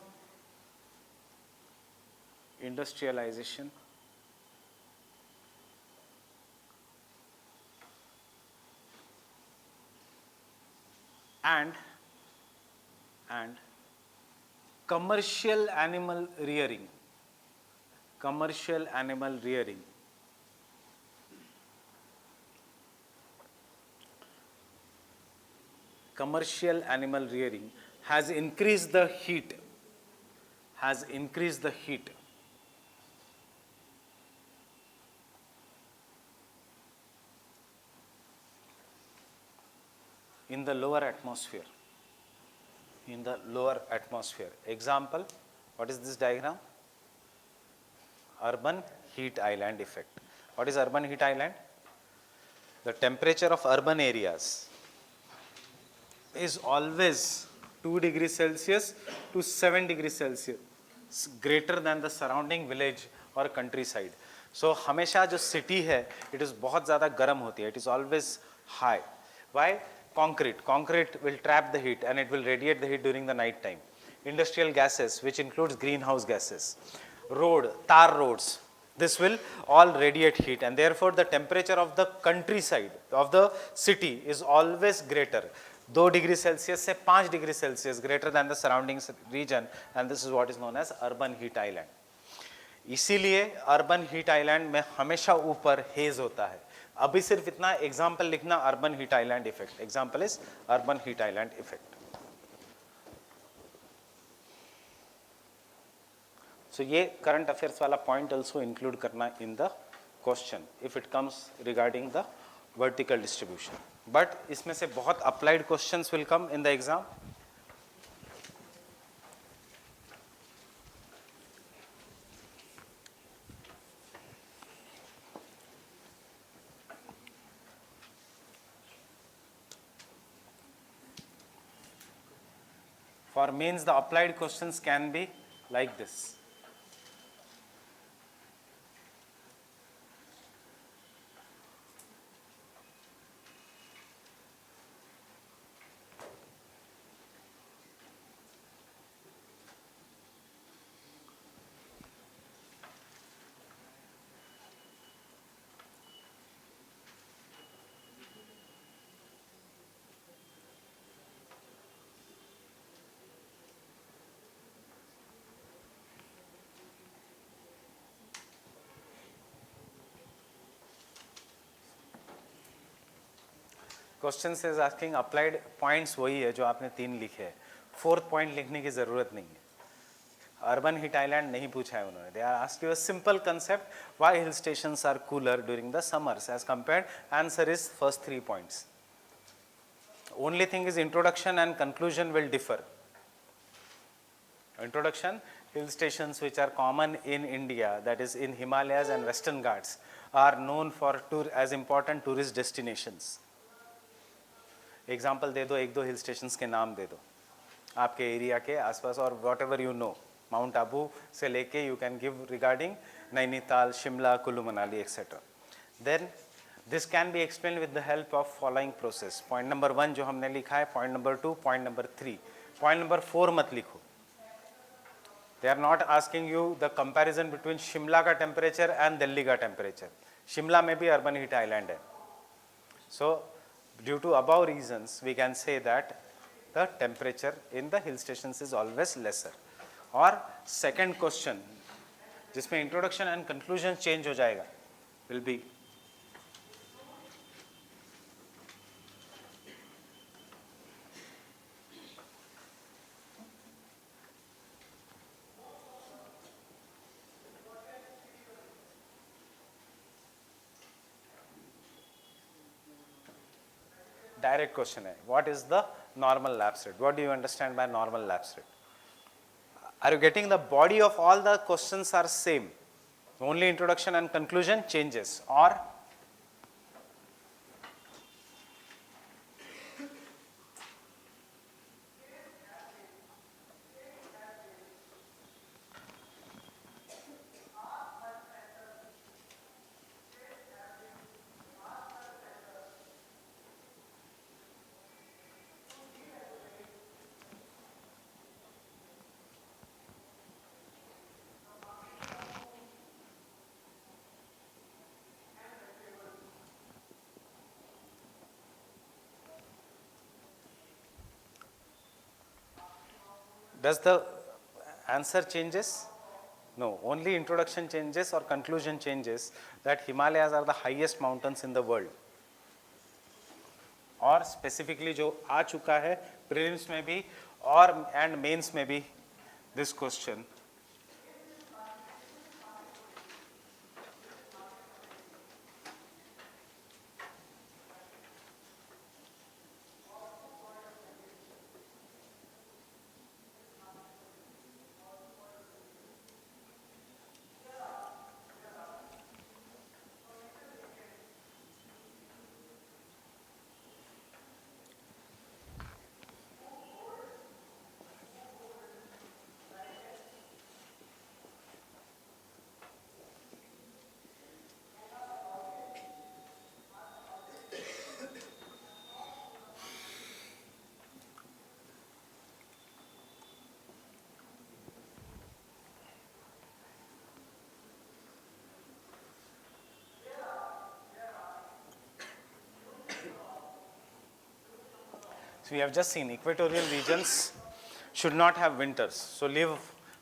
and commercial animal rearing. Commercial animal rearing has increased the heat. In the lower atmosphere. Example, what is this diagram? Urban heat island effect. What is urban heat island? The temperature of urban areas is always 2 degrees Celsius to 7 degrees Celsius greater than the surrounding village or countryside. So हमेशा जो city है, it is बहुत ज़्यादा गर्म होती है. It is always high. Why? Concrete will trap the heat and it will radiate the heat during the night time. Industrial gases, which includes greenhouse gases. Tar roads, this will all radiate heat, and therefore the temperature of the countryside, of the city, is always greater. 2 degrees Celsius से 5 degrees Celsius greater than the surrounding region, and this is what is known as urban heat island. इसीलिए urban heat island में हमेशा ऊपर hedge होता है. अभी सिर्फ इतना एग्जाम्पल लिखना, urban heat island effect. Example is urban heat island effect. So ये करंट अफेयर्स वाला पॉइंट ऑल्सो इंक्लूड करना in the question if it comes regarding the vertical distribution. But इसमें से बहुत applied questions will come in the exam. For mains, the applied questions can be like this. Question is asking applied points वही है जो आपने 3 लिखे हैं. 4th point लिखने की जरूरत नहीं है. अर्बन हीट आइलैंड नहीं पूछा है उन्होंने. They are ask you a simple concept, why hill stations are cooler during the summers as compared. Answer is first 3 points. Only thing is introduction and conclusion will differ. Introduction, hill stations which are common in India, that is in Himalayas and Western Ghats, are known for as important tourist destinations. Example दे दो, 1-2 hill stations के नाम दे दो आपके area के आसपास, और whatever you know. Mount Abu से लेके you can give regarding Nainital, Shimla, Kullu Manali etcetera. Then this can be explain with the help of following process. Point number 1 जो हमने लिखा है, point number 2, point number 3. Point number 4 मत लिखो. They are not asking you the comparison between Shimla का temperature and Delhi का temperature. Shimla में भी अर्बन हीट आइलैंड है. सो due to above reasons, we can say that the temperature in the hill stations is always lesser. और second question, जिसमें introduction and conclusion change हो जाएगा, will be direct question है, what is the normal lapse rate? What do you understand by normal lapse rate? Are you getting? The body of all the questions are same, only introduction and conclusion changes. Or does the answer changes? No, only introduction changes or conclusion changes that Himalayas are the highest mountains in the world. और specifically जो आ चुका है prelims में भी और and mains में भी this question. So we have just seen equatorial regions should not have winters. So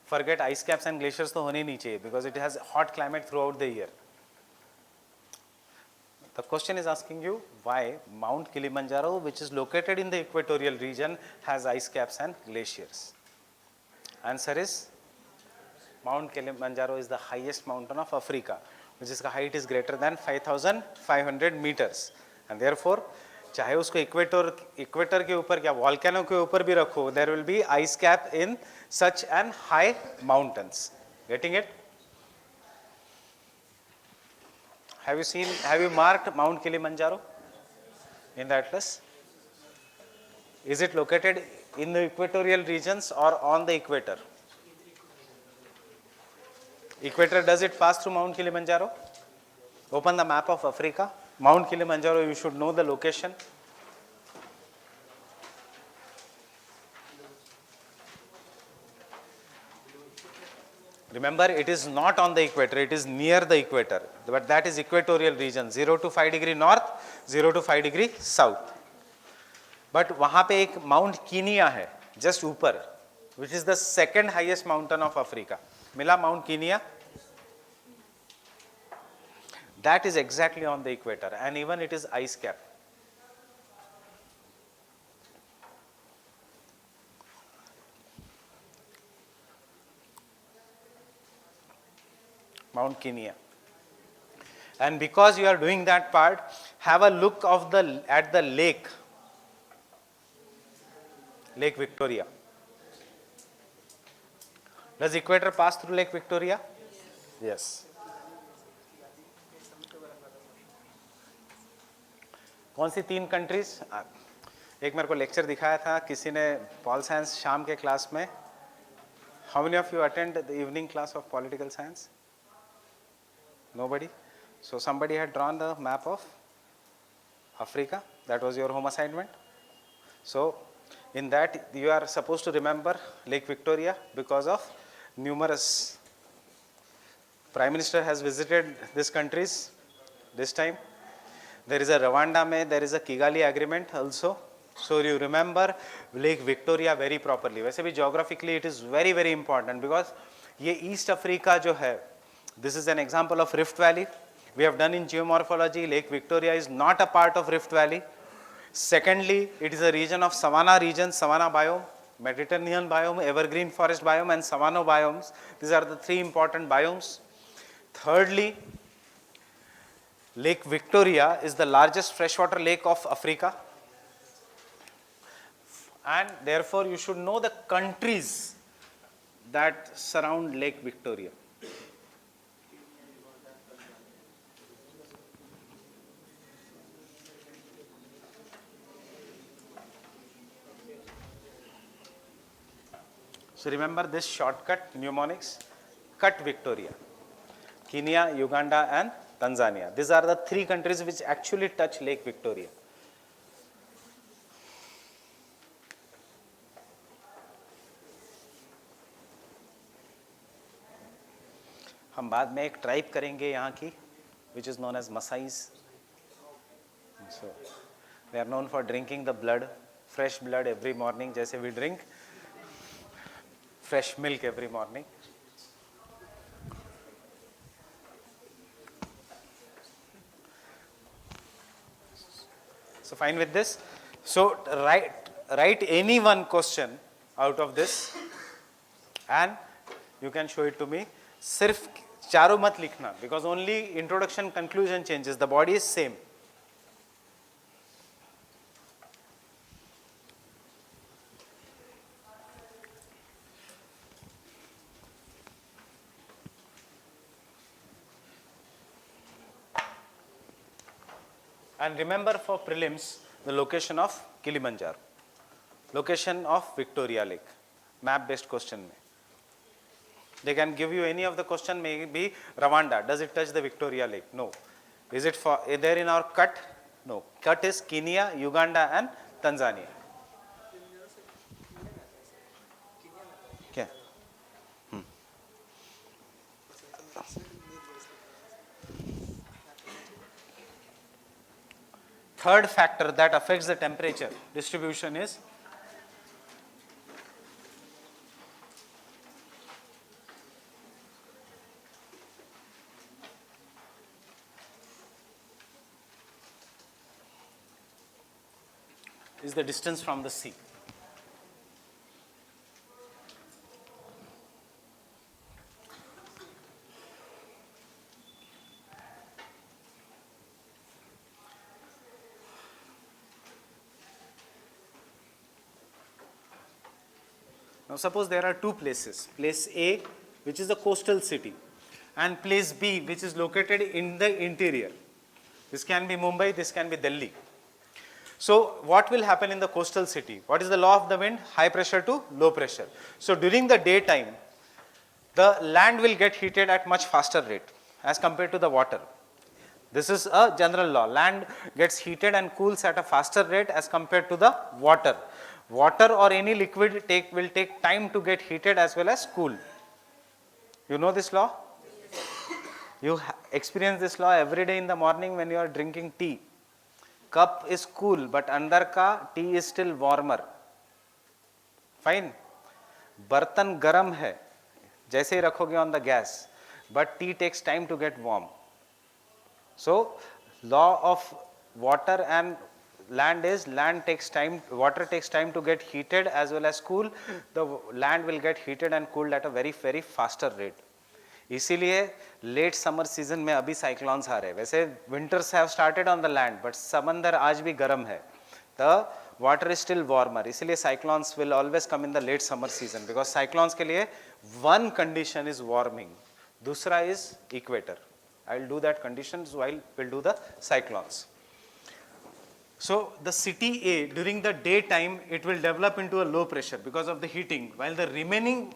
forget ice caps and glaciers तो होने नहीं चाहिए because it has hot climate throughout the year. The question is asking you why Mount Kilimanjaro, which is located in the equatorial region, has ice caps and glaciers. Answer is Mount Kilimanjaro is the highest mountain of Africa, which is height is greater than 5,500 meters, and therefore चाहे उसको equator के ऊपर क्या volcano के ऊपर भी रखो, there will be ice cap in such and high mountains. Getting it? have you marked Mount Kilimanjaro in the atlas? Is it located in the equatorial regions or on the equator? Equator, does it pass through Mount Kilimanjaro? Open the map of Africa. Mount Kilimanjaro, you should know the location. Remember, it is not on the equator, it is near the equator, but that is equatorial region, 0 to 5 degree north, 0 to 5 degree south. But वहाँ पे एक Mount Kenya है, just ऊपर, which is the second highest mountain of Africa. मिला Mount Kenya? That is exactly on the equator, and even it is ice cap. Mount Kenya. And because you are doing that part, have a look of at the lake Victoria. Does equator pass through Lake Victoria? Yes. कौन सी 3 countries? एक मेरे को lecture दिखाया था किसी ने pol science शाम के क्लास में. How many of you attend the evening class of political science? Nobody? So somebody had drawn the map of Africa. That was your home assignment. So in that you are supposed to remember Lake Victoria because of numerous. Prime Minister has visited these countries this time. There is a Rwanda mein, there is a Kigali agreement also. So you remember Lake Victoria very properly. वैसे भी geographically it is very very important because ये East Africa जो है, this is an example of Rift Valley. We have done in geomorphology, Lake Victoria is not a part of Rift Valley. Secondly, it is a region of savanna region, savanna biome, Mediterranean biome, evergreen forest biome and savanna biomes. These are the 3 important biomes. Thirdly, Lake Victoria is the largest freshwater lake of Africa. and therefore you should know the countries that surround Lake Victoria. So remember this shortcut mnemonics, cut Victoria. Kenya, Uganda and Tanzania. These are the three countries which actually touch Lake Victoria. हम बाद में एक tribe करेंगे यहाँ की, which is known as Masais. So they are known for drinking the blood, fresh blood every morning, जैसे we drink fresh milk every morning. So fine with this. So write any one question out of this, and you can show it to me. सिर्फ चारों मत लिखना, because only introduction conclusion changes, the body is same. And remember for prelims the location of Kilimanjaro, location of Victoria Lake, map based question में. They can give you any of the question, maybe Rwanda, does it touch the Victoria Lake? No. Is it there in our cut? No. Cut is Kenya, Uganda and Tanzania. क्या? Third factor that affects the temperature distribution is the distance from the sea. Now suppose there are two places, place A which is a coastal city and place B which is located in the interior. This can be Mumbai, this can be Delhi. So what will happen in the coastal city? What is the law of the wind? High pressure to low pressure. So during the daytime, the land will get heated at much faster rate as compared to the water. This is a general law. Land gets heated and cools at a faster rate as compared to the water. Water or any liquid will take time to get heated as well as cool. You know this law? You experience this law every day in the morning when you are drinking tea. Cup is cool, but under ka tea is still warmer. Fine. Bartan garam hai, jaise hi rakhoge on the gas, but tea takes time to get warm. So, law of water and land is water takes time to get heated as well as cool. The land will get heated and cooled at a very, very faster rate. इसीलिए late summer season में अभी cyclones आ रहे हैं. वैसे winters have started on the land, but समंदर आज भी गर्म है. The water is still warmer. इसीलिए cyclones will always come in the late summer season, because cyclones के लिए वन कंडीशन इज वार्मिंग, दूसरा is equator. I will do that condition while will do the cyclones. So the city A during the daytime it will develop into a low pressure because of the heating, while the remaining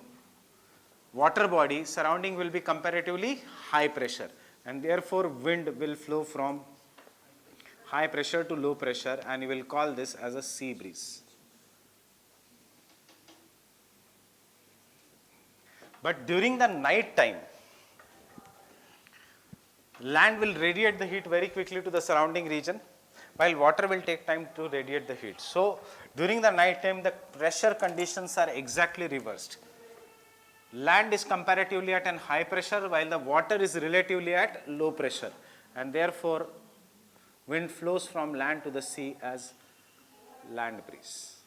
water body surrounding will be comparatively high pressure, and therefore wind will flow from high pressure to low pressure, and you will call this as a sea breeze. But during the night time, land will radiate the heat very quickly to the surrounding region, while water will take time to radiate the heat. So during the night time the pressure conditions are exactly reversed. Land is comparatively at an high pressure while the water is relatively at low pressure, and therefore wind flows from land to the sea as land breeze.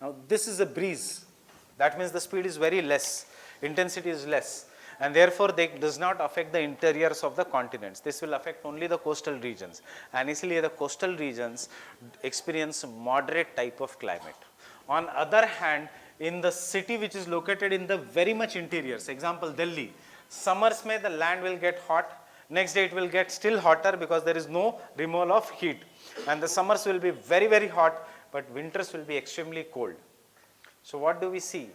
Now this is a breeze. That means the speed is very less, intensity is less, and therefore they does not affect the interiors of the continents. This will affect only the coastal regions, and easily the coastal regions experience moderate type of climate. On other hand, in the city which is located in the very much interiors, example Delhi, summers may the land will get hot, next day it will get still hotter because there is no removal of heat, and the summers will be very very hot, but winters will be extremely cold. So what do we see?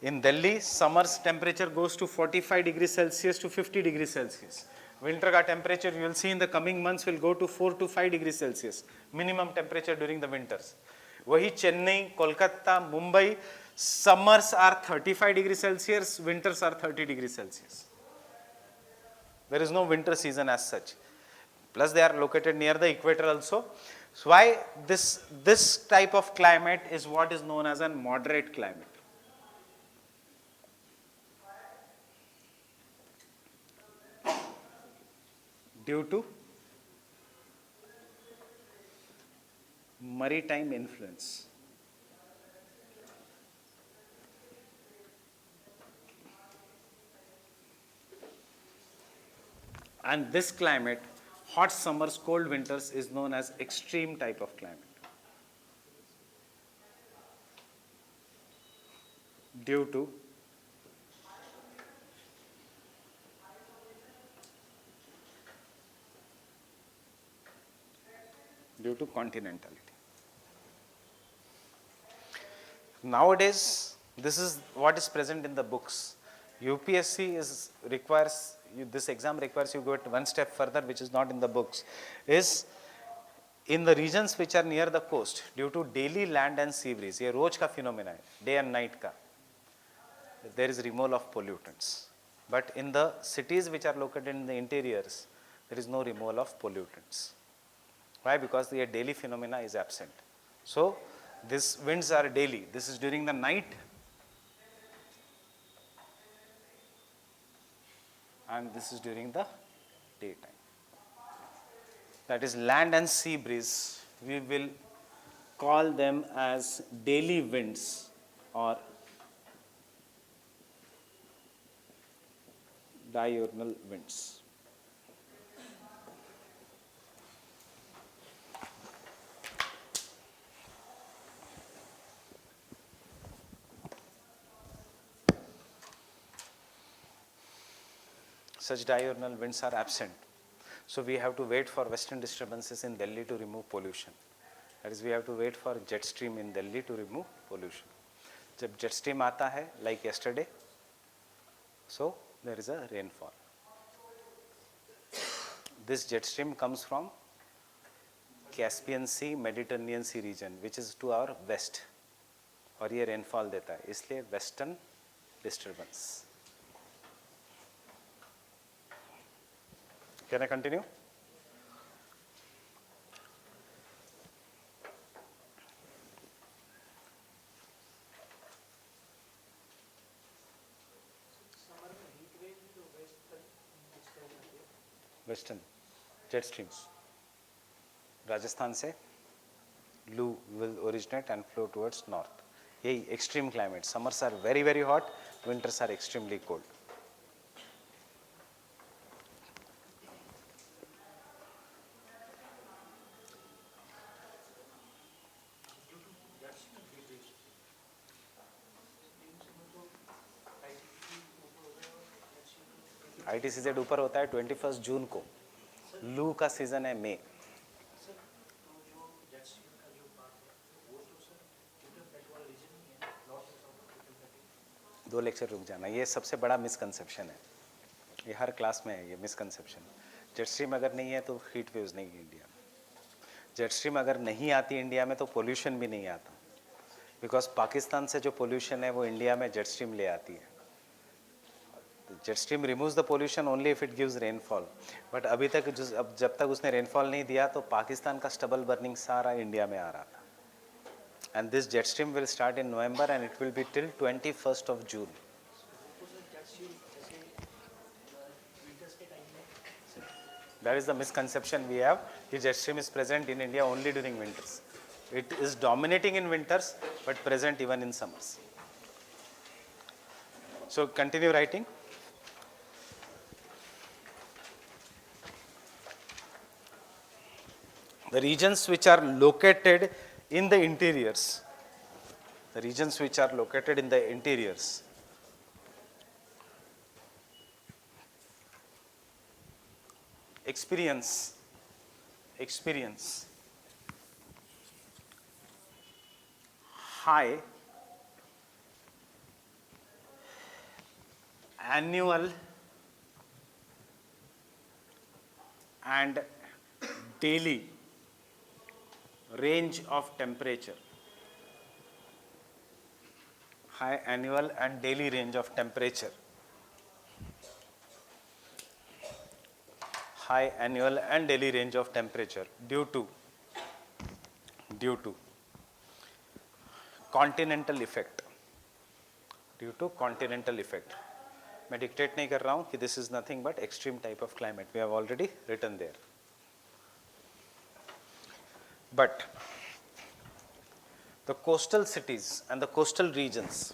In Delhi, summer's temperature goes to 45 degrees Celsius to 50 degrees Celsius. Winter ka temperature you will see in the coming months will go to 4 to 5 degrees Celsius, minimum temperature during the winters. Wahi Chennai, Kolkata, Mumbai, summers are 35 degrees Celsius, winters are 30 degrees Celsius. There is no winter season as such. Plus they are located near the equator also. So why this type of climate is what is known as a moderate climate. Due to maritime influence. And this climate, hot summers, cold winters, is known as extreme type of climate. Due to continentality. Nowadays, this is what is present in the books. UPSC requires this exam requires you go one step further, which is not in the books. Is in the regions which are near the coast, due to daily land and sea breeze, ये रोज का phenomena है, day and night का, there is removal of pollutants. But in the cities which are located in the interiors, there is no removal of pollutants. Why? Because the daily phenomena is absent. So these winds are daily. This is during the night, and this is during the daytime. That is land and sea breeze. We will call them as daily winds or diurnal winds. Such diurnal winds are absent. So we have to wait for western disturbances in Delhi to remove pollution. That is, we have to wait for jet stream in Delhi to remove pollution. जब jet stream आता है, like yesterday, so there is a rainfall. This jet stream comes from Caspian Sea, Mediterranean Sea region, which is to our west, और ये rainfall देता है, इसलिए western disturbance. Can I continue? Western jet streams. Rajasthan से loo will originate and flow towards north. यही extreme climate. Summers are very very hot, winters are extremely cold. ITCZ ऊपर होता है 21 जून को, लू का सीजन है मई. दो लेक्चर रुक जाना, ये सबसे बड़ा मिसकंसेप्शन है, ये हर क्लास में है ये मिसकंसेप्शन. जेट स्ट्रीम अगर नहीं है तो हीट वेव्स नहीं है इंडिया में. जेट स्ट्रीम अगर नहीं आती इंडिया में तो पोल्यूशन भी नहीं आता, बिकॉज पाकिस्तान से जो पोल्यूशन है वो इंडिया में जेट स्ट्रीम ले आती है. Jet stream removes the pollution only if it gives rainfall. But अभी तक जब तक उसने रेनफॉल नहीं दिया तो पाकिस्तान का स्टबल बर्निंग सारा इंडिया में आ रहा था. And this jet stream will start in November and it will be till 21st of June. That is the misconception we have. The jet stream is present in India only during winters. It is dominating in winters but present even in summers. So continue writing. The regions which are located in the interiors, the regions which are located in the interiors, experience high annual and daily range of temperature. High annual and daily range of temperature. High annual and daily range of temperature due to continental effect. Due to continental effect. मैं dictate नहीं कर रहा हूँ कि this is nothing but extreme type of climate. We have already written there. But the coastal cities and the coastal regions,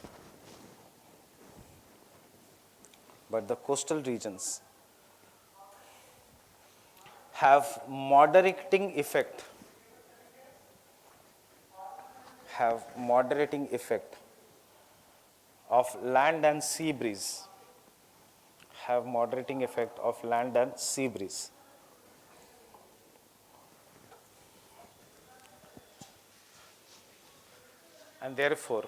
have moderating effect of land and sea breeze. Have moderating effect of land and sea breeze. And therefore,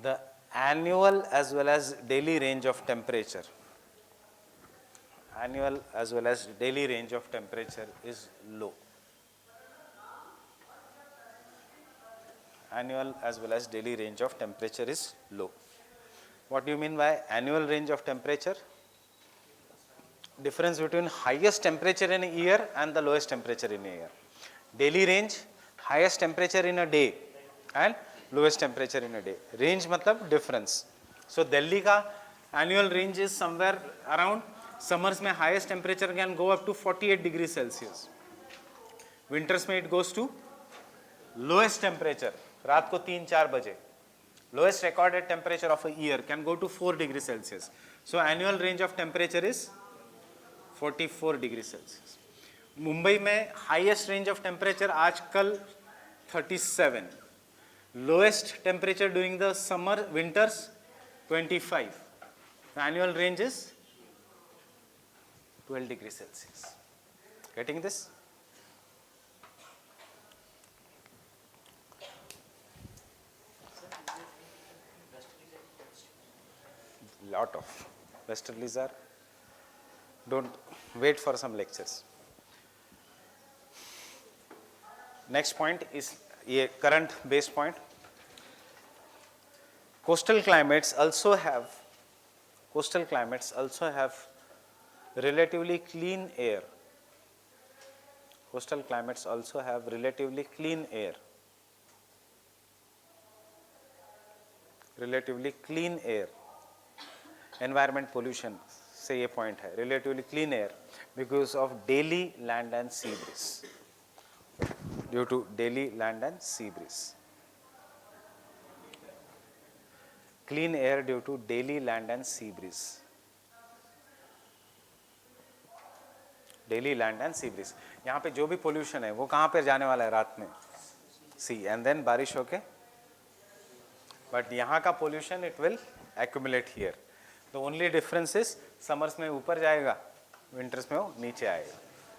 the annual as well as daily range of temperature, is low. Annual as well as daily range of temperature is low. What do you mean by annual range of temperature? Difference between highest temperature in a year and the lowest temperature in a year. Daily range, highest temperature in a day and lowest temperature in a day. Range matlab difference. So Delhi ka annual range is somewhere around, summers mein highest temperature can go up to 48 degrees Celsius. Winters mein it goes to lowest temperature, रात को 3-4 बजे. Lowest recorded temperature of a year can go to 4 degrees Celsius. So annual range of temperature is 44 degrees Celsius. Mumbai में highest range of temperature आजकल 37. Lowest temperature during the summer, winters 25. The annual range is 12 degrees Celsius. Getting this? Lot of westerlies are. Don't wait for some lectures. Next point is a current base point. Coastal climates also have relatively clean air. Coastal climates also have relatively clean air. Relatively clean air. Environment pollution से ये point है, relatively clean air because of daily land and sea breeze. Due to daily land and sea breeze. Clean air due to daily land and sea breeze. Daily land and sea breeze. यहाँ पे जो भी pollution है वो कहाँ पे जाने वाला है रात में? Sea, and then बारिश होके. But यहाँ का pollution it will accumulate here. The only difference is summers में ऊपर जाएगा, winters में वो नीचे आएगा.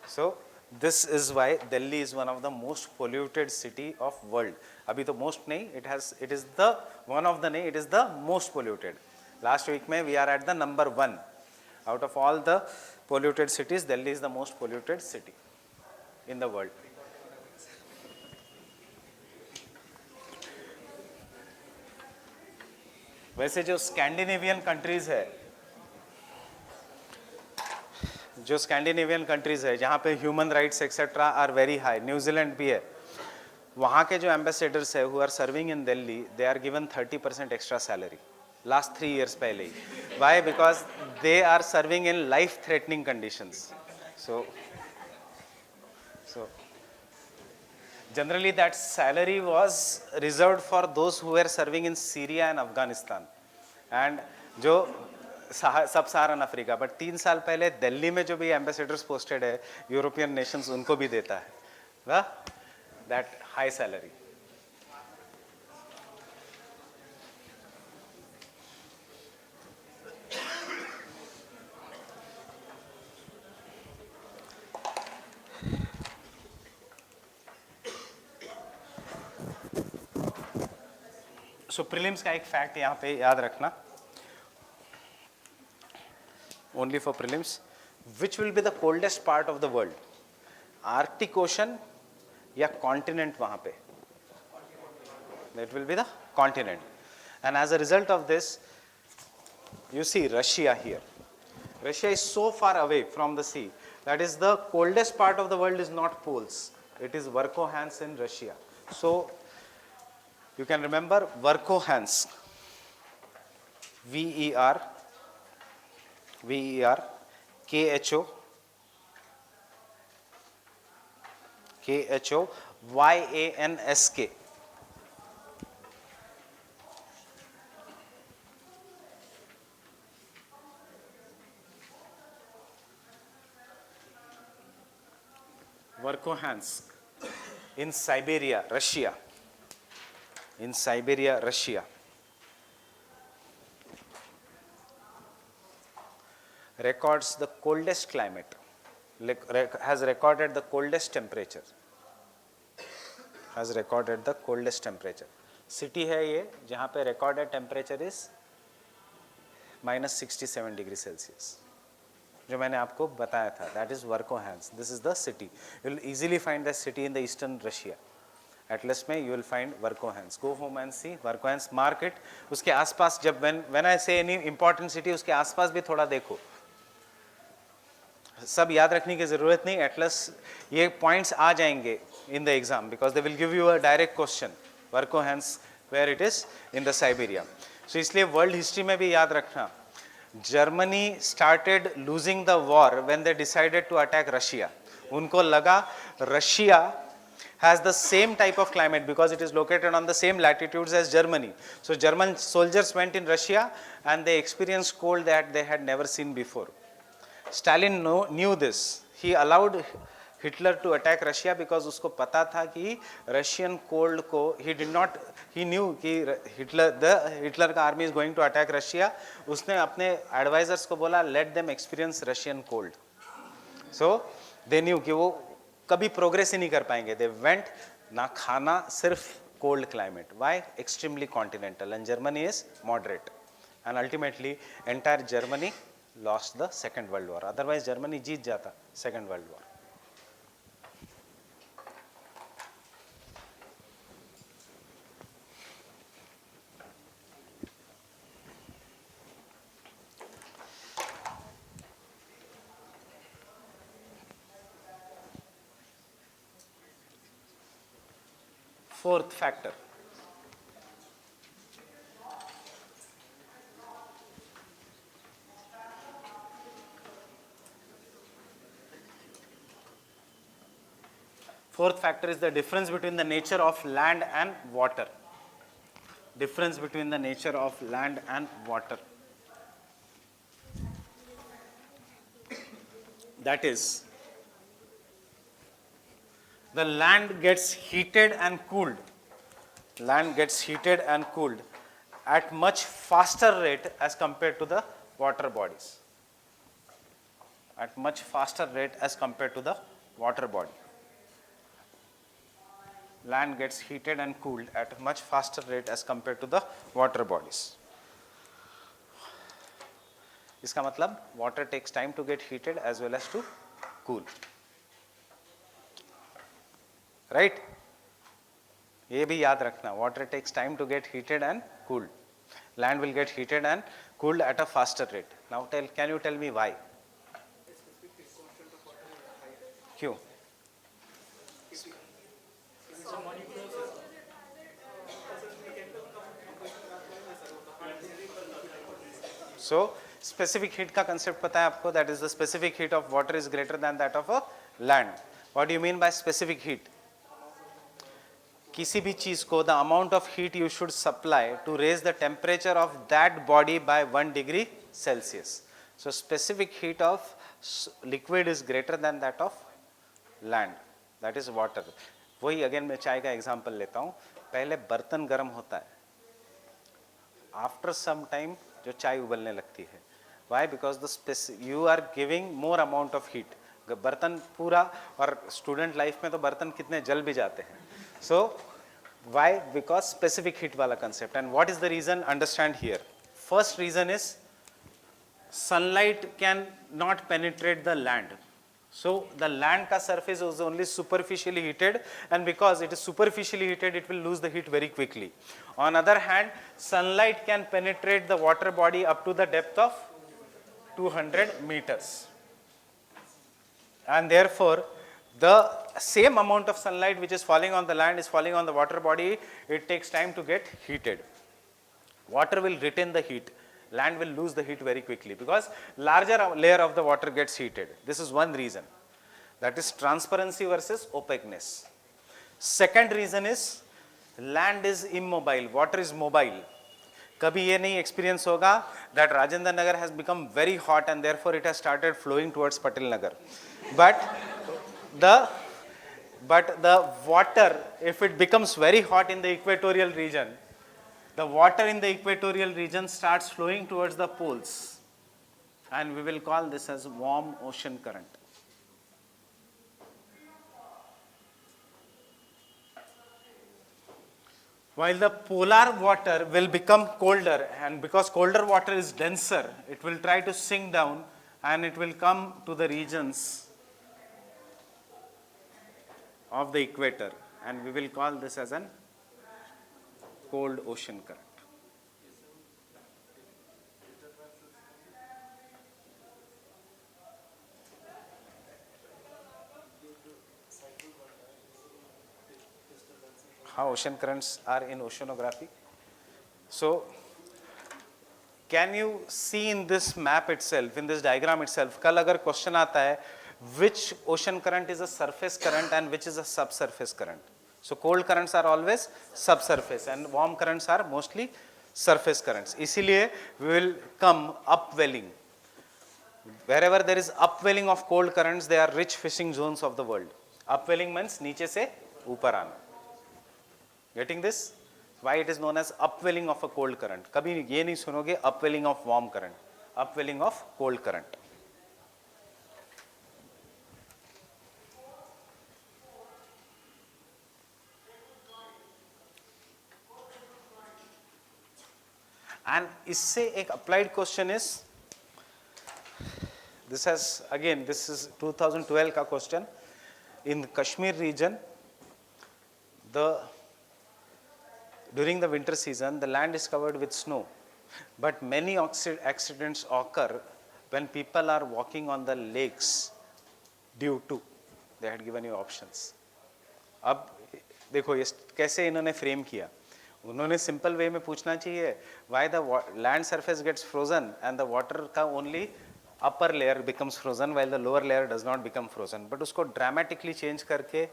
So this is why Delhi is one of the most polluted city of world. अभी तो most नहीं, it is the one of the नहीं, it is the most polluted. Last week में we are at the number 1. Out of all the polluted cities, Delhi is the most polluted city in the world. वैसे जो Scandinavian countries है जहाँ पे human rights etcetera are very high, New Zealand भी है, वहाँ के जो एम्बेसडर्स है who are serving in Delhi, they are given 30% extra salary last 3 years पहले ही. Why? Because they are serving in life threatening conditions. So generally that salary was reserved for those who were serving in Syria and Afghanistan. And जो सब सहारन Africa, but 3 साल पहले दिल्ली में जो भी ambassadors posted है यूरोपियन नेशंस, उनको भी देता है that high salary. So prelims का एक फैक्ट यहाँ पे याद रखना, only for prelims, which will be the coldest part of the world, Arctic ocean या कॉन्टिनेंट वहाँ पे? That will be the continent. And as a result of this, you see Russia here. Russia is so far away from the sea. That is, the coldest part of the world is not poles. It is Verkhohans in Russia. So you can remember Verkhohans. V-E-R, K-H-O, Y-A-N-S-K. Verkhohans in Siberia, Russia. In Siberia, Russia. Records the coldest climate, has recorded the coldest temperature. Has recorded the coldest temperature. City है ये जहाँ पे recorded temperature is -67 degree Celsius. जो मैंने आपको बताया था, that is Verkhohans. This is the city. You will easily find the city in the eastern Russia. Atlas में you will find Verkhohans. Go home and see Verkhohans, mark it. उसके आसपास जब when I say any important city, उसके आसपास भी थोड़ा देखो. सब याद रखने की ज़रूरत नहीं, एटलस ये पॉइंट्स आ जाएंगे in the exam because they will give you a direct question. Verkhohans, where it is in the Siberia. So इसलिए world history में भी याद रखना, Germany started losing the war when they decided to attack Russia. उनको लगा Russia has the same type of climate because it is located on the same latitudes as Germany. So German soldiers went in Russia and they experienced cold that they had never seen before. Stalin knew this. He allowed Hitler to attack Russia because उसको पता था कि Russian cold को he knew कि Hitler का army is going to attack Russia. उसने अपने advisors को बोला let them experience Russian cold. So they knew कि वो कभी progress ही नहीं कर पाएंगे. They went, ना खाना, सिर्फ cold climate. Why? Extremely continental, and Germany is moderate. And ultimately entire Germany lost the Second World War. Otherwise Germany जीत जाता Second World War. Fourth factor. Fourth factor is the difference between the nature of land and water. Difference between the nature of land and water. That is, the land gets heated and cooled. Land gets heated and cooled at much faster rate as compared to the water bodies. At much faster rate as compared to the water body. Land gets heated and cooled at a much faster rate as compared to the water bodies. इसका मतलब water takes time to get heated as well as to cool. Right? ये भी याद रखना, water takes time to get heated and cooled. Land will get heated and cooled at a faster rate. Now can you tell me why? क्यों? So specific heat का concept पता है आपको? That is, the specific heat of water is greater than that of a land. What do you mean by specific heat? किसी भी चीज को the amount of heat you should supply to raise the temperature of that body by 1 degree Celsius. So specific heat of liquid is greater than that of land, that is water. वही again मैं चाय का example लेता हूँ. पहले बर्तन गर्म होता है, आफ्टर सम टाइम जो चाय उबलने लगती है. Why? Because the you are giving more amount of heat. बर्तन पूरा, और स्टूडेंट लाइफ में तो बर्तन कितने जल भी जाते हैं. So why? Because specific heat वाला concept. And what is the reason? Understand here. First reason is sunlight can not penetrate the land. So the land ka surface is only superficially heated, and because it is superficially heated, it will lose the heat very quickly. On other hand, sunlight can penetrate the water body up to the depth of 200 meters. And therefore, the same amount of sunlight which is falling on the land is falling on the water body. It takes time to get heated. Water will retain the heat. Land will lose the heat very quickly because larger layer of the water gets heated. This is one reason. That is transparency versus opaqueness. Second reason is land is immobile, water is mobile. कभी ये नहीं experience होगा that Rajendra Nagar has become very hot and therefore it has started flowing towards Patil Nagar. But the water, if it becomes very hot in the equatorial region, the water in the equatorial region starts flowing towards the poles, and we will call this as warm ocean current. While the polar water will become colder, and because colder water is denser, it will try to sink down and it will come to the regions of the equator, and we will call this as an cold ocean current. How ocean currents are in oceanography? So, can you see in this map itself, in this diagram itself, कल अगर question आता है, which ocean current is a surface current and which is a subsurface current? So cold currents are always subsurface and warm currents are mostly surface currents. इसीलिए we will come upwelling. Wherever there is upwelling of cold currents, they are rich fishing zones of the world. Upwelling means नीचे से ऊपर आना. Getting this? Why it is known as upwelling of a cold current? कभी ये नहीं सुनोगे upwelling of warm current, upwelling of cold current. And इससे एक applied question is, this is 2012 का question. In Kashmir region, during the winter season, the land is covered with snow, but many accidents occur when people are walking on the lakes due to, they had given you options. अब देखो ये कैसे इन्होंने frame किया. उन्होंने simple way में पूछना चाहिए why the land surface gets frozen and the water का only upper layer becomes frozen while the lower layer does not become frozen. But उसको dramatically change करके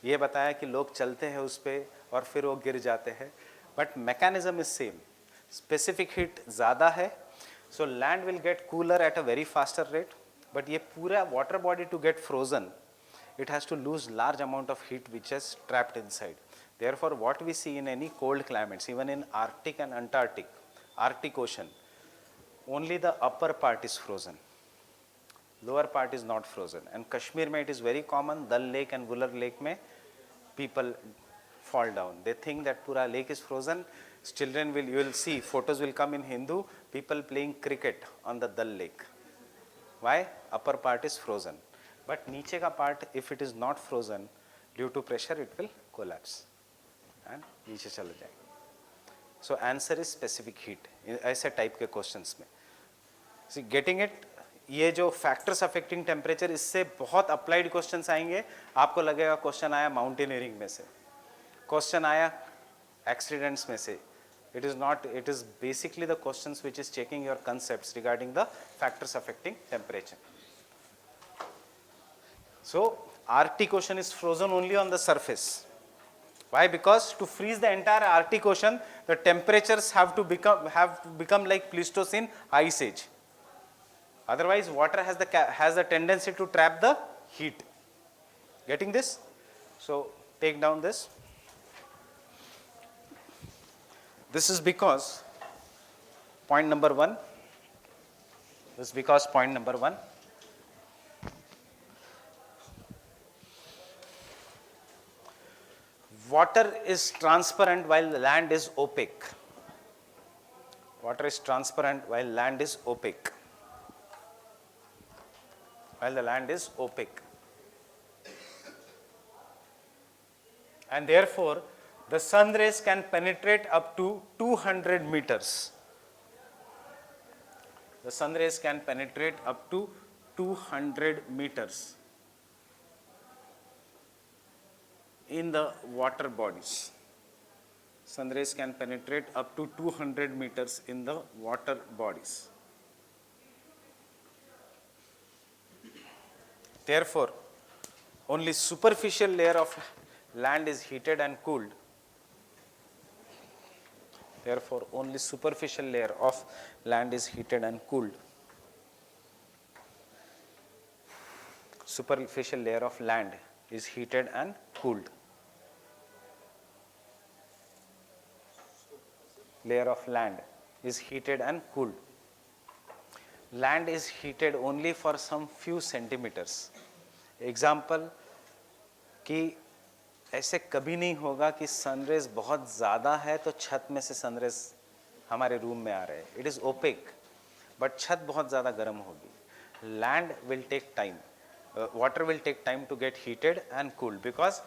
ये बताया कि लोग चलते हैं उस पे और फिर वो गिर जाते हैं. But mechanism is same. Specific heat ज़्यादा है, so land will get cooler at a very faster rate. But ये पूरा water body to get frozen, it has to lose large amount of heat which is trapped inside. Therefore, what we see in any cold climates, even in Arctic and Antarctic, Arctic Ocean, only the upper part is frozen. Lower part is not frozen. And Kashmir mein it is very common, Dal Lake and Vular Lake mein people fall down. They think that pura lake is frozen. Children will, you will see, photos will come in Hindu, people playing cricket on the Dal Lake. Why? Upper part is frozen. But niche ka part, if it is not frozen, due to pressure, it will collapse. And नीचे चला जाएगा. So answer is specific heat. ऐसे type के questions में. See, getting it? ये जो factors affecting temperature, इससे बहुत applied questions आएंगे. आपको लगेगा question आया mountaineering में से, question आया accidents में से. It is not. It is basically the questions which is checking your concepts regarding the factors affecting temperature. So Arctic Ocean is frozen only on the surface. Why? Because to freeze the entire Arctic Ocean, the temperatures have to become like Pleistocene ice age. Otherwise, water has the tendency to trap the heat. Getting this? So take down this. This is because point number 1. This is because point number 1. Water is transparent while land is opaque. Water is transparent while land is opaque. While the land is opaque. And therefore, the sun rays can penetrate up to 200 meters. The sun rays can penetrate up to 200 meters in the water bodies. Sun rays can penetrate up to 200 meters in the water bodies. Therefore, only superficial layer of land is heated and cooled. Therefore, only superficial layer of land is heated and cooled. Superficial layer of land is heated and cooled. Layer of land is heated and cooled. Land is heated only for some few centimeters. Example कि ऐसे कभी नहीं होगा कि sun rays बहुत ज़्यादा है तो छत में से सनरेज हमारे रूम में आ रहे हैं. इट इज़ ओपेक, बट छत बहुत ज़्यादा गर्म होगी. Land will take time, water will take time to get heated and cooled because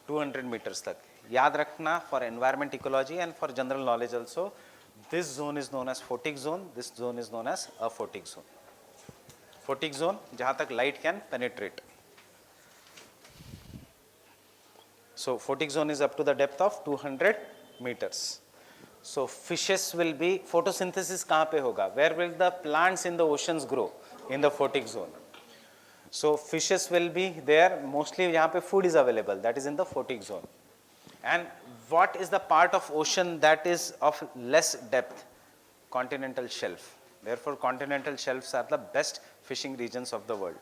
200 meters तक. याद रखना for environment ecology and for general knowledge also, this zone is known as photic zone, this zone is known as aphotic zone. Photic zone जहाँ तक light can penetrate. So photic zone is up to the depth of 200 meters. So fishes will be, photosynthesis कहाँ पे होगा? Where will the plants in the oceans grow? In the photic zone. So fishes will be there, mostly यहाँ पे food is available, that is in the photic zone. And what is the part of ocean that is of less depth? Continental shelf. Therefore continental shelves are the best fishing regions of the world.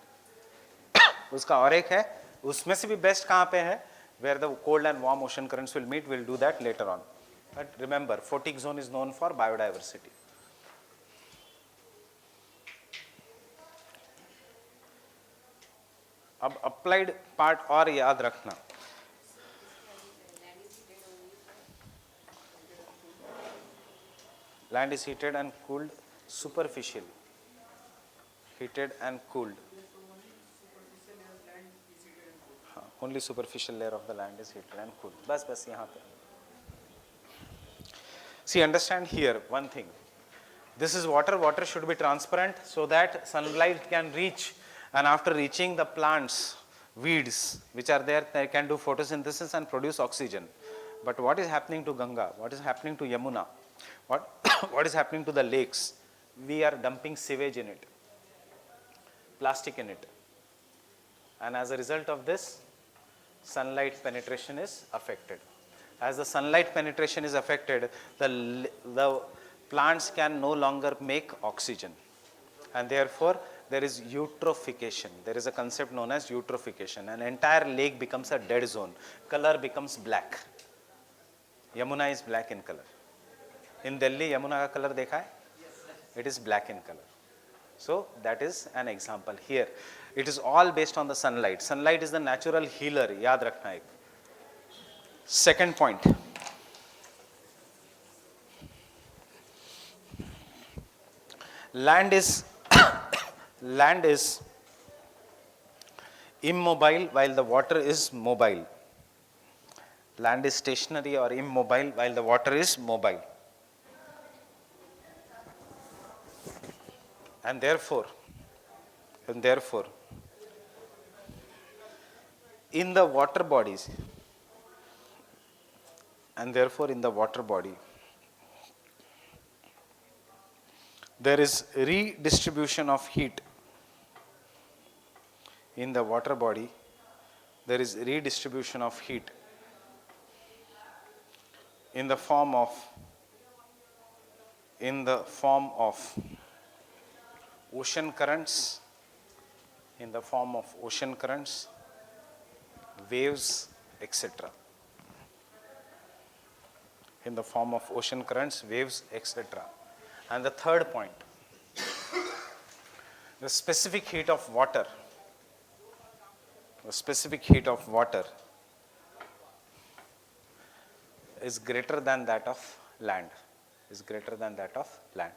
उसका और एक है, उसमें से भी best कहाँ पे है? Where the cold and warm ocean currents will meet, we'll do that later on. But remember, photic zone is known for biodiversity. अब applied part और याद रखना. Land is heated and cooled superficially. Heated and cooled. Only superficial layer of the land is heated and cooled. बस यहाँ पे. See, understand here one thing. This is water. Water should be transparent so that sunlight can reach, and after reaching the plants, weeds which are there, they can do photosynthesis and produce oxygen. But what is happening to Ganga? What is happening to Yamuna? What is happening to the lakes? We are dumping sewage in it, plastic in it, and as a result of this, sunlight penetration is affected. As the sunlight penetration is affected, the plants can no longer make oxygen, and therefore there is eutrophication. There is a concept known as eutrophication. An entire lake becomes a dead zone. Color becomes black. Yamuna is black in color. In Delhi, Yamuna का color देखा है? It is black in color. So that is an example here. It is all based on the sunlight. Sunlight is the natural healer. याद रखना एक. Second point. Land is immobile while the water is mobile. Land is stationary or immobile while the water is mobile. And therefore, in the water body, there is redistribution of heat. In the water body, there is redistribution of heat in the form of ocean currents, in the form of ocean currents, waves, etc. In the form of ocean currents, waves, etc. And the third point, the specific heat of water, the specific heat of water is greater than that of land, is greater than that of land,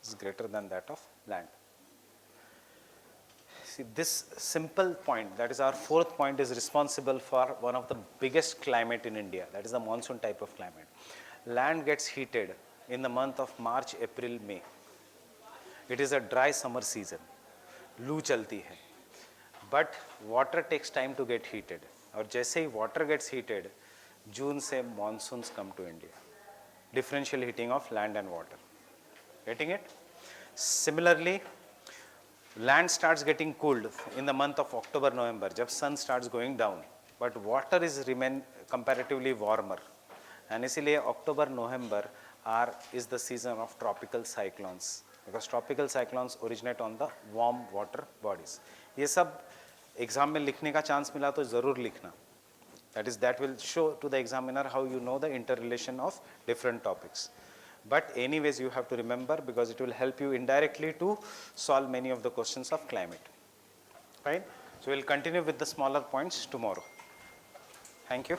is greater than that of land. See, this simple point, that is our fourth point, is responsible for one of the biggest climate in India, that is the monsoon type of climate. Land gets heated in the month of March, April, May. It is a dry summer season, लू चलती है, but water takes time to get heated. और जैसे ही water gets heated, June से monsoons come to India. Differential heating of land and water. Getting it? Similarly, land starts getting cooled in the month of October, November, जब sun starts going down, but water is remain comparatively warmer. And इसीलिए October, November is the season of tropical cyclones, because tropical cyclones originate on the warm water bodies. ये सब exam में लिखने का chance मिला तो ज़रूर लिखना. That will show to the examiner how you know the interrelation of different topics. But anyways, you have to remember, because it will help you indirectly to solve many of the questions of climate. Right? So we'll continue with the smaller points tomorrow. Thank you.